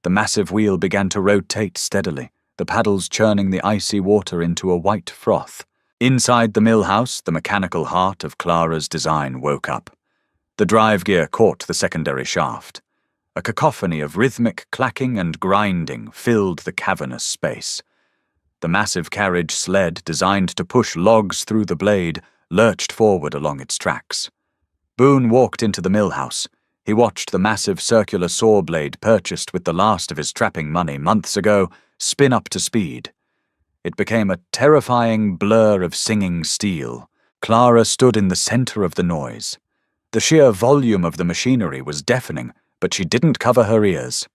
The massive wheel began to rotate steadily, the paddles churning the icy water into a white froth. Inside the mill house, the mechanical heart of Clara's design woke up. The drive gear caught the secondary shaft. A cacophony of rhythmic clacking and grinding filled the cavernous space. The massive carriage sled, designed to push logs through the blade, lurched forward along its tracks. Boone walked into the mill house. He watched the massive circular saw blade purchased with the last of his trapping money months ago spin up to speed. It became a terrifying blur of singing steel. Clara stood in the center of the noise. The sheer volume of the machinery was deafening, but she didn't cover her ears.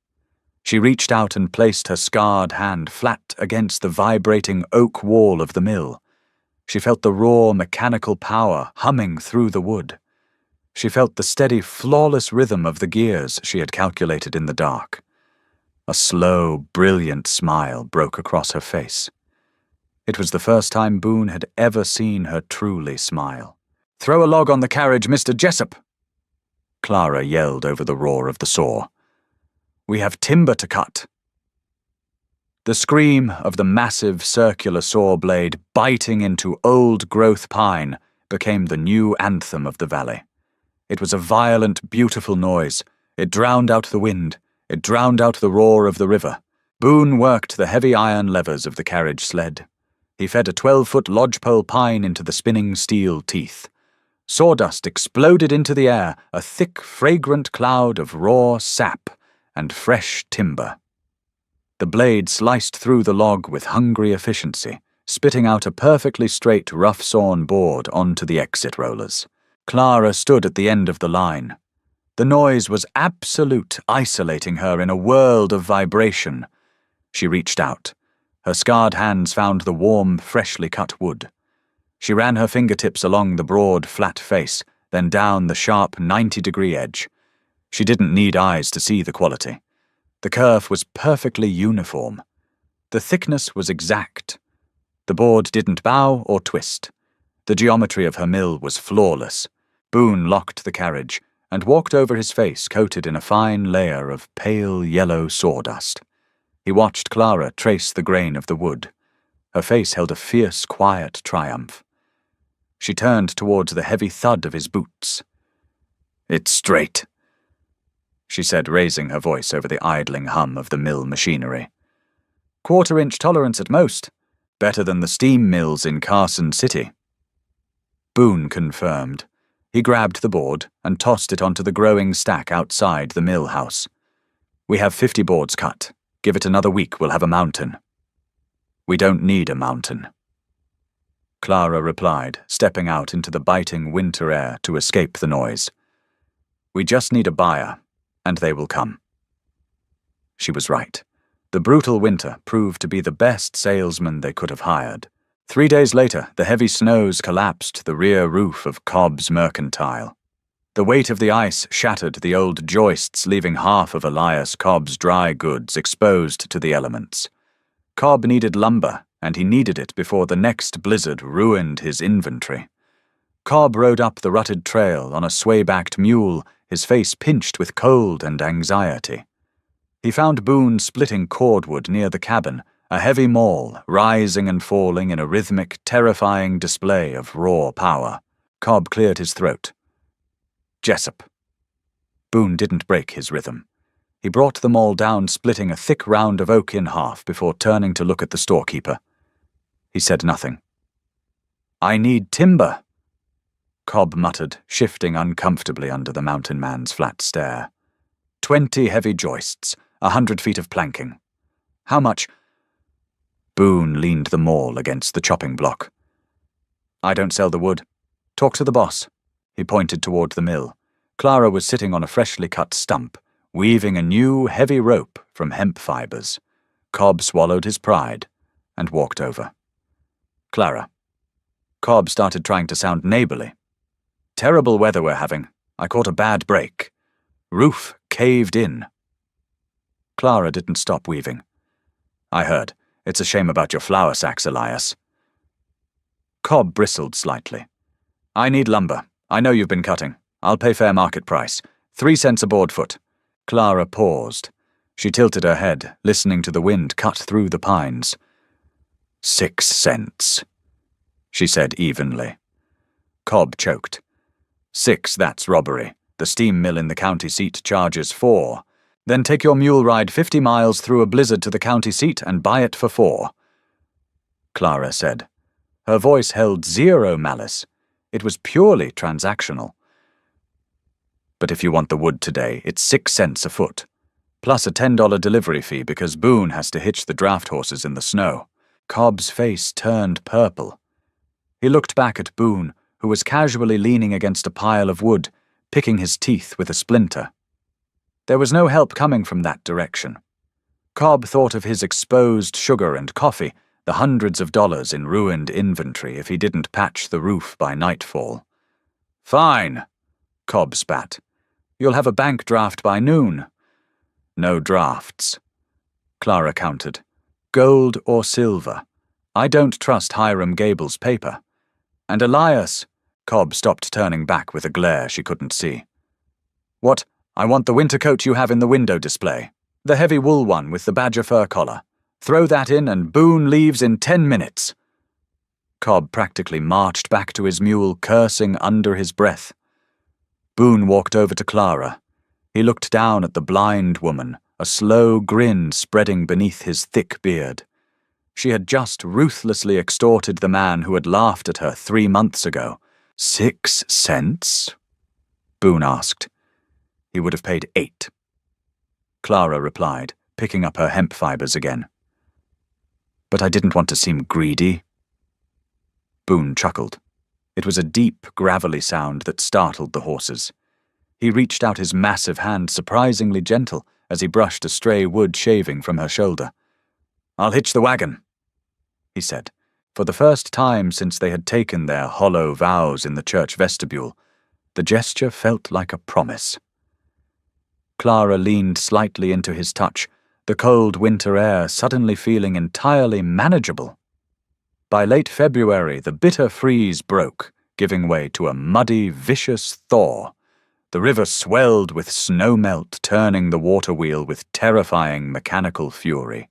She reached out and placed her scarred hand flat against the vibrating oak wall of the mill. She felt the raw mechanical power humming through the wood. She felt the steady, flawless rhythm of the gears she had calculated in the dark. A slow, brilliant smile broke across her face. It was the first time Boone had ever seen her truly smile. "Throw a log on the carriage, Mr. Jessup!" Clara yelled over the roar of the saw. "We have timber to cut." The scream of the massive circular saw blade biting into old-growth pine became the new anthem of the valley. It was a violent, beautiful noise. It drowned out the wind. It drowned out the roar of the river. Boone worked the heavy iron levers of the carriage sled. He fed a 12-foot lodgepole pine into the spinning steel teeth. Sawdust exploded into the air, a thick, fragrant cloud of raw sap and fresh timber. The blade sliced through the log with hungry efficiency, spitting out a perfectly straight, rough-sawn board onto the exit rollers. Clara stood at the end of the line. The noise was absolute, isolating her in a world of vibration. She reached out. Her scarred hands found the warm, freshly cut wood. She ran her fingertips along the broad, flat face, then down the sharp 90-degree edge. She didn't need eyes to see the quality. The kerf was perfectly uniform. The thickness was exact. The board didn't bow or twist. The geometry of her mill was flawless. Boone locked the carriage and walked over his face coated in a fine layer of pale yellow sawdust. He watched Clara trace the grain of the wood. Her face held a fierce, quiet triumph. She turned towards the heavy thud of his boots. "It's straight," she said, raising her voice over the idling hum of the mill machinery. "Quarter-inch tolerance at most. Better than the steam mills in Carson City." Boone confirmed. He grabbed the board and tossed it onto the growing stack outside the mill house. "We have 50 boards cut. Give it another week, we'll have a mountain." "We don't need a mountain," Clara replied, stepping out into the biting winter air to escape the noise. "We just need a buyer, and they will come." She was right. The brutal winter proved to be the best salesman they could have hired. 3 days later, the heavy snows collapsed the rear roof of Cobb's Mercantile. The weight of the ice shattered the old joists, leaving half of Elias Cobb's dry goods exposed to the elements. Cobb needed lumber, and he needed it before the next blizzard ruined his inventory. Cobb rode up the rutted trail on a sway-backed mule, his face pinched with cold and anxiety. He found Boone splitting cordwood near the cabin, a heavy maul rising and falling in a rhythmic, terrifying display of raw power. Cobb cleared his throat. "Jessup." Boone didn't break his rhythm. He brought the maul down, splitting a thick round of oak in half before turning to look at the storekeeper. He said nothing. "I need timber," Cobb muttered, shifting uncomfortably under the mountain man's flat stare. 20 heavy joists, 100 feet of planking. How much? Boone leaned the maul against the chopping block. "I don't sell the wood. Talk to the boss." He pointed toward the mill. Clara was sitting on a freshly cut stump, weaving a new, heavy rope from hemp fibers. Cobb swallowed his pride and walked over. "Clara." Cobb started trying to sound neighborly. "Terrible weather we're having. I caught a bad break. Roof caved in." Clara didn't stop weaving. "I heard. It's a shame about your flour sacks, Elias." Cobb bristled slightly. "I need lumber. I know you've been cutting. I'll pay fair market price. 3 cents a board foot." Clara paused. She tilted her head, listening to the wind cut through the pines. 6 cents, she said evenly. Cobb choked. 6, that's robbery. The steam mill in the county seat charges 4. Then take your mule ride 50 miles through a blizzard to the county seat and buy it for 4. Clara said. Her voice held zero malice. It was purely transactional. "But if you want the wood today, it's 6 cents a foot, plus a $10 delivery fee because Boone has to hitch the draft horses in the snow." Cobb's face turned purple. He looked back at Boone, who was casually leaning against a pile of wood, picking his teeth with a splinter. There was no help coming from that direction. Cobb thought of his exposed sugar and coffee, the hundreds of dollars in ruined inventory if he didn't patch the roof by nightfall. "Fine," Cobb spat. "You'll have a bank draft by noon." "No drafts," Clara countered. "Gold or silver. I don't trust Hiram Gable's paper." "And Elias," Cobb stopped, turning back with a glare she couldn't see. "What? I want the winter coat you have in the window display. The heavy wool one with the badger fur collar. Throw that in and Boone leaves in 10 minutes. Cobb practically marched back to his mule, cursing under his breath. Boone walked over to Clara. He looked down at the blind woman, a slow grin spreading beneath his thick beard. She had just ruthlessly extorted the man who had laughed at her 3 months ago. 6 cents? Boone asked. He would have paid 8. Clara replied, picking up her hemp fibers again. But I didn't want to seem greedy. Boone chuckled. It was a deep, gravelly sound that startled the horses. He reached out his massive hand, surprisingly gentle, as he brushed a stray wood shaving from her shoulder. "I'll hitch the wagon," he said. For the first time since they had taken their hollow vows in the church vestibule, the gesture felt like a promise. Clara leaned slightly into his touch, the cold winter air suddenly feeling entirely manageable. By late February, the bitter freeze broke, giving way to a muddy, vicious thaw. The river swelled with snowmelt, turning the water wheel with terrifying mechanical fury.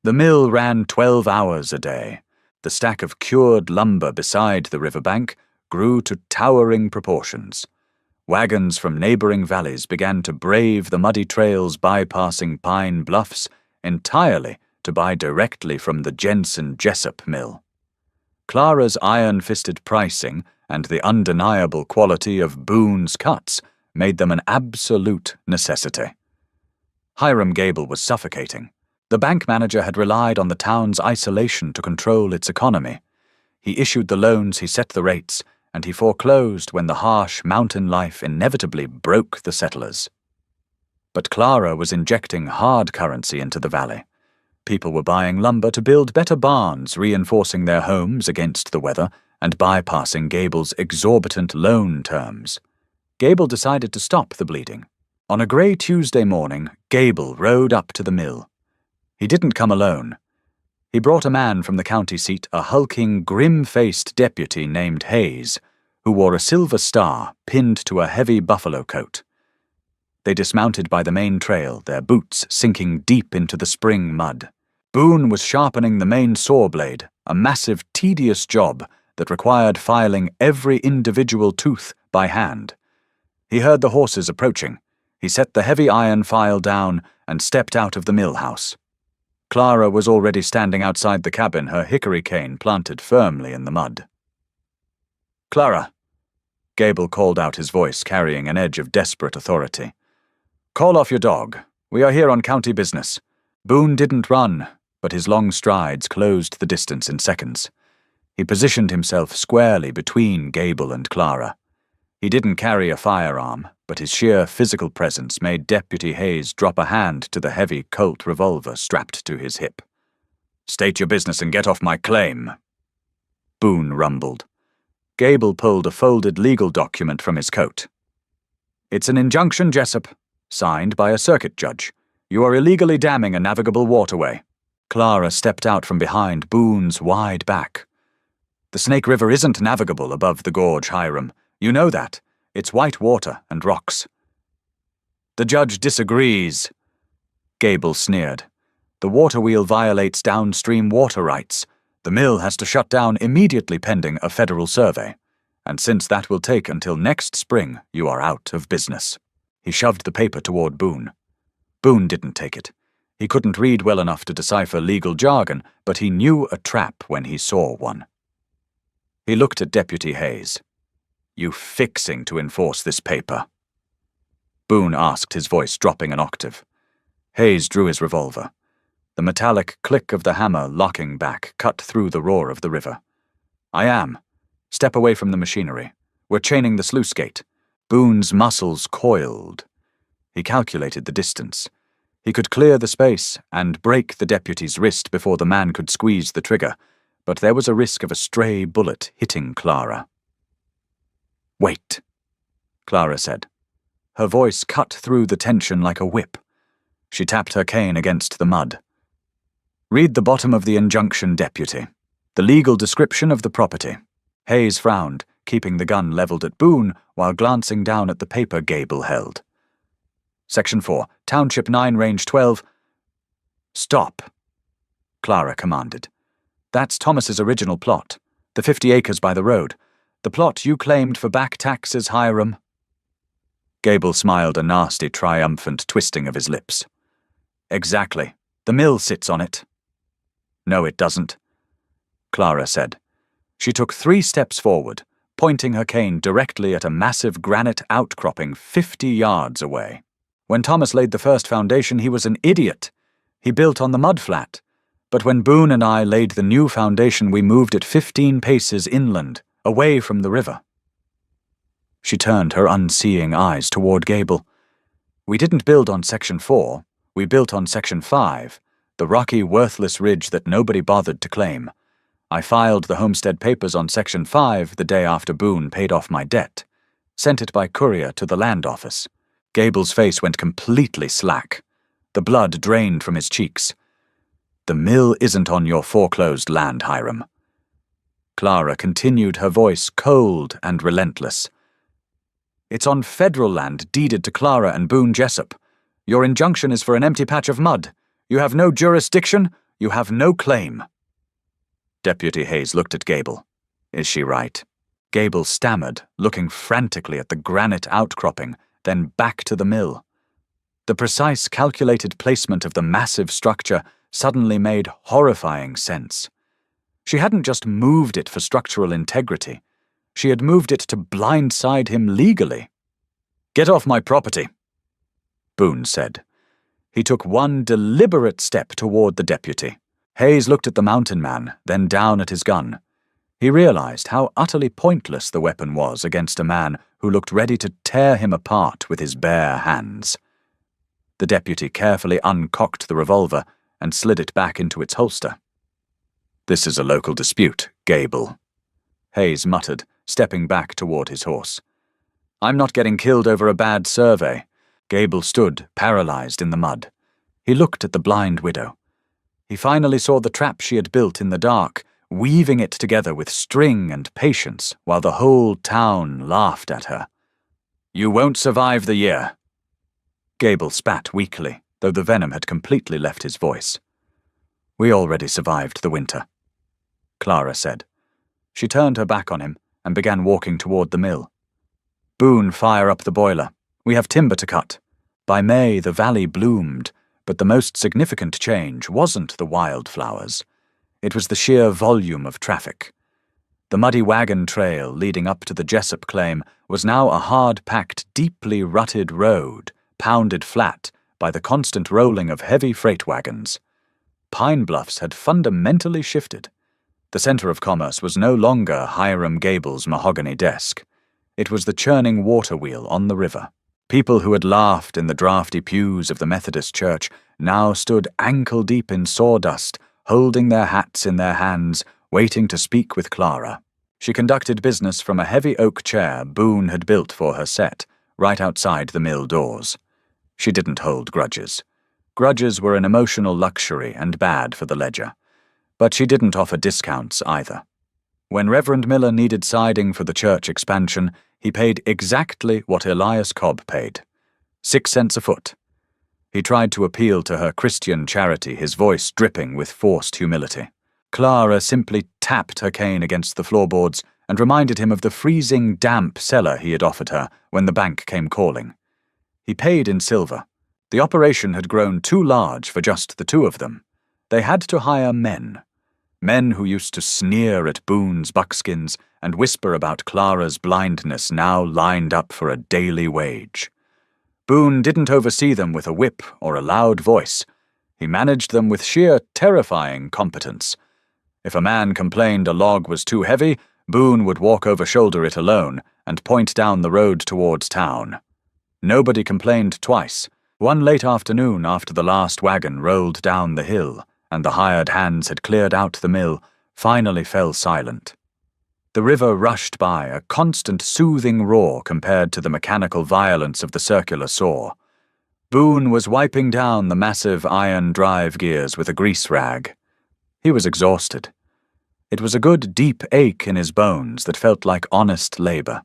The mill ran 12 hours a day. The stack of cured lumber beside the riverbank grew to towering proportions. Wagons from neighboring valleys began to brave the muddy trails bypassing Pine Bluffs entirely to buy directly from the Jensen Jessup mill. Clara's iron-fisted pricing and the undeniable quality of Boone's cuts made them an absolute necessity. Hiram Gable was suffocating. The bank manager had relied on the town's isolation to control its economy. He issued the loans, he set the rates, and he foreclosed when the harsh mountain life inevitably broke the settlers. But Clara was injecting hard currency into the valley. People were buying lumber to build better barns, reinforcing their homes against the weather and bypassing Gable's exorbitant loan terms. Gable decided to stop the bleeding. On a grey Tuesday morning, Gable rode up to the mill. He didn't come alone. He brought a man from the county seat, a hulking, grim-faced deputy named Hayes, who wore a silver star pinned to a heavy buffalo coat. They dismounted by the main trail, their boots sinking deep into the spring mud. Boone was sharpening the main saw blade, a massive, tedious job that required filing every individual tooth by hand. He heard the horses approaching. He set the heavy iron file down and stepped out of the mill house. Clara was already standing outside the cabin, her hickory cane planted firmly in the mud. "Clara," Gable called out, his voice carrying an edge of desperate authority. "Call off your dog. We are here on county business." Boone didn't run, but his long strides closed the distance in seconds. He positioned himself squarely between Gable and Clara. He didn't carry a firearm, but his sheer physical presence made Deputy Hayes drop a hand to the heavy Colt revolver strapped to his hip. "State your business and get off my claim," Boone rumbled. Gable pulled a folded legal document from his coat. "It's an injunction, Jessup, signed by a circuit judge. You are illegally damming a navigable waterway." Clara stepped out from behind Boone's wide back. "The Snake River isn't navigable above the gorge, Hiram. You know that. It's white water and rocks." "The judge disagrees," Gable sneered. "The water wheel violates downstream water rights. The mill has to shut down immediately pending a federal survey. And since that will take until next spring, you are out of business." He shoved the paper toward Boone. Boone didn't take it. He couldn't read well enough to decipher legal jargon, but he knew a trap when he saw one. He looked at Deputy Hayes. "You fixing to enforce this paper?" Boone asked, his voice dropping an octave. Hayes drew his revolver. The metallic click of the hammer locking back cut through the roar of the river. "I am. Step away from the machinery. We're chaining the sluice gate." Boone's muscles coiled. He calculated the distance. He could clear the space and break the deputy's wrist before the man could squeeze the trigger, but there was a risk of a stray bullet hitting Clara. "Wait," Clara said. Her voice cut through the tension like a whip. She tapped her cane against the mud. "Read the bottom of the injunction, Deputy. The legal description of the property." Hayes frowned, keeping the gun leveled at Boone while glancing down at the paper Gable held. "Section 4, Township 9, Range 12. "Stop," Clara commanded. "That's Thomas's original plot, the 50 acres by the road. The plot you claimed for back taxes, Hiram." Gable smiled a nasty, triumphant twisting of his lips. "Exactly. The mill sits on it." "No, it doesn't," Clara said. She took 3 steps forward, pointing her cane directly at a massive granite outcropping 50 yards away. "When Thomas laid the first foundation, he was an idiot. He built on the mudflat. But when Boone and I laid the new foundation, we moved it 15 paces inland, away from the river. She turned her unseeing eyes toward Gable. We didn't build on Section 4, we built on Section 5, the rocky, worthless ridge that nobody bothered to claim. I filed the homestead papers on Section 5 the day after Boone paid off my debt. Sent it by courier to the land office. Gable's face went completely slack. The blood drained from his cheeks. The mill isn't on your foreclosed land, Hiram. Clara continued, her voice cold and relentless. It's on federal land deeded to Clara and Boone Jessup. Your injunction is for an empty patch of mud. You have no jurisdiction. You have no claim. Deputy Hayes looked at Gable. Is she right? Gable stammered, looking frantically at the granite outcropping, then back to the mill. The precise, calculated placement of the massive structure suddenly made horrifying sense. She hadn't just moved it for structural integrity. She had moved it to blindside him legally. "Get off my property," Boone said. He took one deliberate step toward the deputy. Hayes looked at the mountain man, then down at his gun. He realized how utterly pointless the weapon was against a man who looked ready to tear him apart with his bare hands. The deputy carefully uncocked the revolver and slid it back into its holster. "This is a local dispute, Gable," Hayes muttered, stepping back toward his horse. "I'm not getting killed over a bad survey." Gable stood, paralyzed in the mud. He looked at the blind widow. He finally saw the trap she had built in the dark, weaving it together with string and patience while the whole town laughed at her. "You won't survive the year." Gable spat weakly, though the venom had completely left his voice. "We already survived the winter," Clara said. She turned her back on him and began walking toward the mill. "Boone, fire up the boiler. We have timber to cut." By May, the valley bloomed, but the most significant change wasn't the wildflowers. It was the sheer volume of traffic. The muddy wagon trail leading up to the Jessup claim was now a hard-packed, deeply rutted road, pounded flat by the constant rolling of heavy freight wagons. Pine Bluffs had fundamentally shifted. The center of commerce was no longer Hiram Gable's mahogany desk. It was the churning water wheel on the river. People who had laughed in the drafty pews of the Methodist church now stood ankle-deep in sawdust, holding their hats in their hands, waiting to speak with Clara. She conducted business from a heavy oak chair Boone had built for her set, right outside the mill doors. She didn't hold grudges. Grudges were an emotional luxury and bad for the ledger. But she didn't offer discounts either. When Reverend Miller needed siding for the church expansion, he paid exactly what Elias Cobb paid, 6 cents a foot. He tried to appeal to her Christian charity, his voice dripping with forced humility. Clara simply tapped her cane against the floorboards and reminded him of the freezing, damp cellar he had offered her when the bank came calling. He paid in silver. The operation had grown too large for just the two of them. They had to hire men. Men who used to sneer at Boone's buckskins and whisper about Clara's blindness now lined up for a daily wage. Boone didn't oversee them with a whip or a loud voice. He managed them with sheer terrifying competence. If a man complained a log was too heavy, Boone would walk over shoulder it alone and point down the road towards town. Nobody complained twice. One late afternoon after the last wagon rolled down the hill and the hired hands had cleared out the mill, finally fell silent. The river rushed by, a constant soothing roar compared to the mechanical violence of the circular saw. Boone was wiping down the massive iron drive gears with a grease rag. He was exhausted. It was a good deep ache in his bones that felt like honest labor.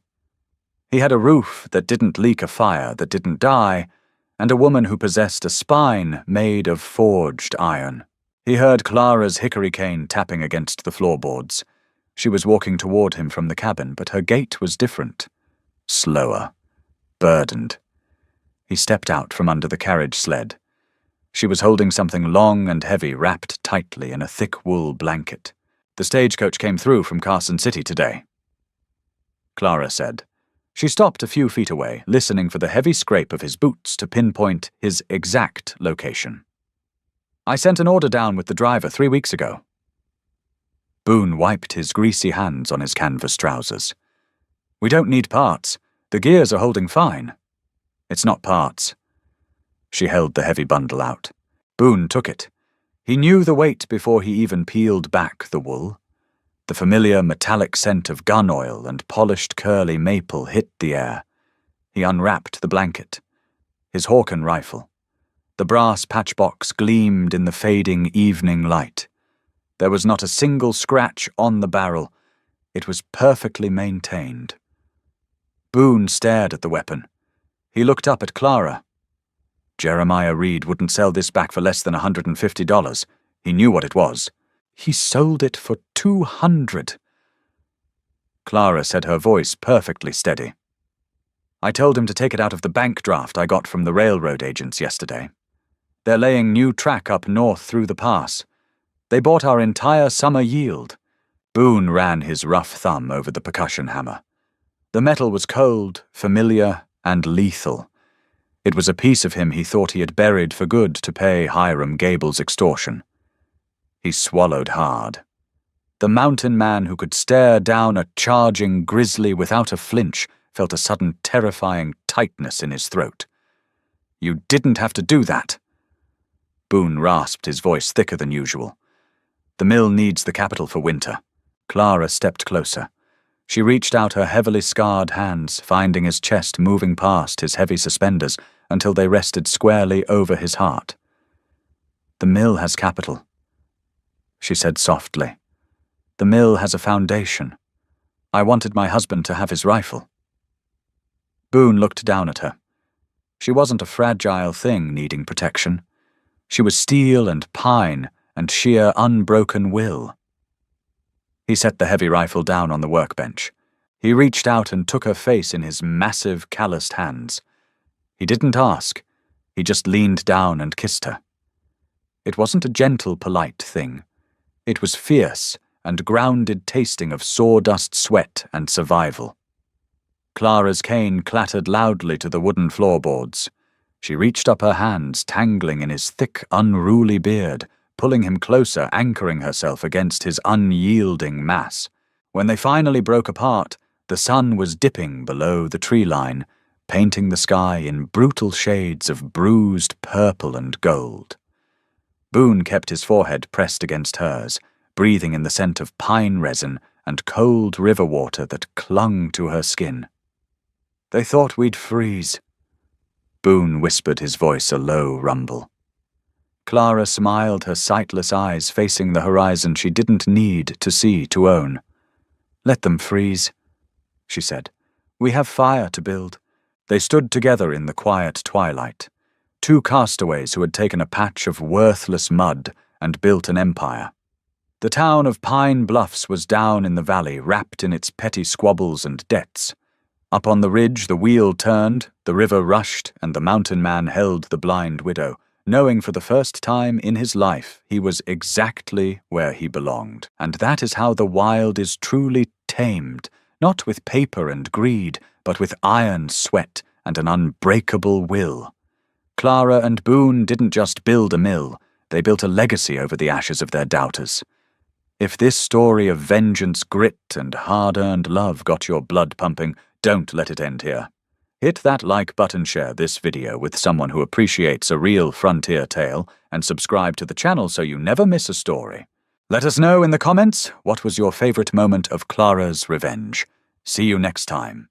He had a roof that didn't leak a fire that didn't die, and a woman who possessed a spine made of forged iron. He heard Clara's hickory cane tapping against the floorboards. She was walking toward him from the cabin, but her gait was different. Slower. Burdened. He stepped out from under the carriage sled. She was holding something long and heavy wrapped tightly in a thick wool blanket. "The stagecoach came through from Carson City today," Clara said. She stopped a few feet away, listening for the heavy scrape of his boots to pinpoint his exact location. I sent an order down with the driver 3 weeks ago. Boone wiped his greasy hands on his canvas trousers. We don't need parts. The gears are holding fine. It's not parts. She held the heavy bundle out. Boone took it. He knew the weight before he even peeled back the wool. The familiar metallic scent of gun oil and polished curly maple hit the air. He unwrapped the blanket. His Hawken rifle. The brass patchbox gleamed in the fading evening light. There was not a single scratch on the barrel. It was perfectly maintained. Boone stared at the weapon. He looked up at Clara. Jeremiah Reed wouldn't sell this back for less than $150. He knew what it was. He sold it for $200. Clara said, her voice perfectly steady. I told him to take it out of the bank draft I got from the railroad agents yesterday. They're laying new track up north through the pass. They bought our entire summer yield. Boone ran his rough thumb over the percussion hammer. The metal was cold, familiar, and lethal. It was a piece of him he thought he had buried for good to pay Hiram Gable's extortion. He swallowed hard. The mountain man who could stare down a charging grizzly without a flinch felt a sudden terrifying tightness in his throat. You didn't have to do that. Boone rasped, his voice thicker than usual. The mill needs the capital for winter. Clara stepped closer. She reached out her heavily scarred hands, finding his chest moving past his heavy suspenders until they rested squarely over his heart. The mill has capital, she said softly. The mill has a foundation. I wanted my husband to have his rifle. Boone looked down at her. She wasn't a fragile thing needing protection. She was steel and pine and sheer unbroken will. He set the heavy rifle down on the workbench. He reached out and took her face in his massive, calloused hands. He didn't ask. He just leaned down and kissed her. It wasn't a gentle, polite thing. It was fierce and grounded tasting of sawdust sweat and survival. Clara's cane clattered loudly to the wooden floorboards. She reached up her hands, tangling in his thick, unruly beard, pulling him closer, anchoring herself against his unyielding mass. When they finally broke apart, the sun was dipping below the tree line, painting the sky in brutal shades of bruised purple and gold. Boone kept his forehead pressed against hers, breathing in the scent of pine resin and cold river water that clung to her skin. They thought we'd freeze. Boone whispered, his voice a low rumble. Clara smiled, her sightless eyes facing the horizon she didn't need to see to own. Let them freeze, she said. We have fire to build. They stood together in the quiet twilight. Two castaways who had taken a patch of worthless mud and built an empire. The town of Pine Bluffs was down in the valley, wrapped in its petty squabbles and debts. Up on the ridge the wheel turned, the river rushed, and the mountain man held the blind widow, knowing for the first time in his life he was exactly where he belonged. And that is how the wild is truly tamed, not with paper and greed, but with iron sweat and an unbreakable will. Clara and Boone didn't just build a mill, they built a legacy over the ashes of their doubters. If this story of vengeance, grit, and hard-earned love got your blood pumping, don't let it end here. Hit that like button, share this video with someone who appreciates a real frontier tale, and subscribe to the channel so you never miss a story. Let us know in the comments what was your favorite moment of Clara's revenge. See you next time.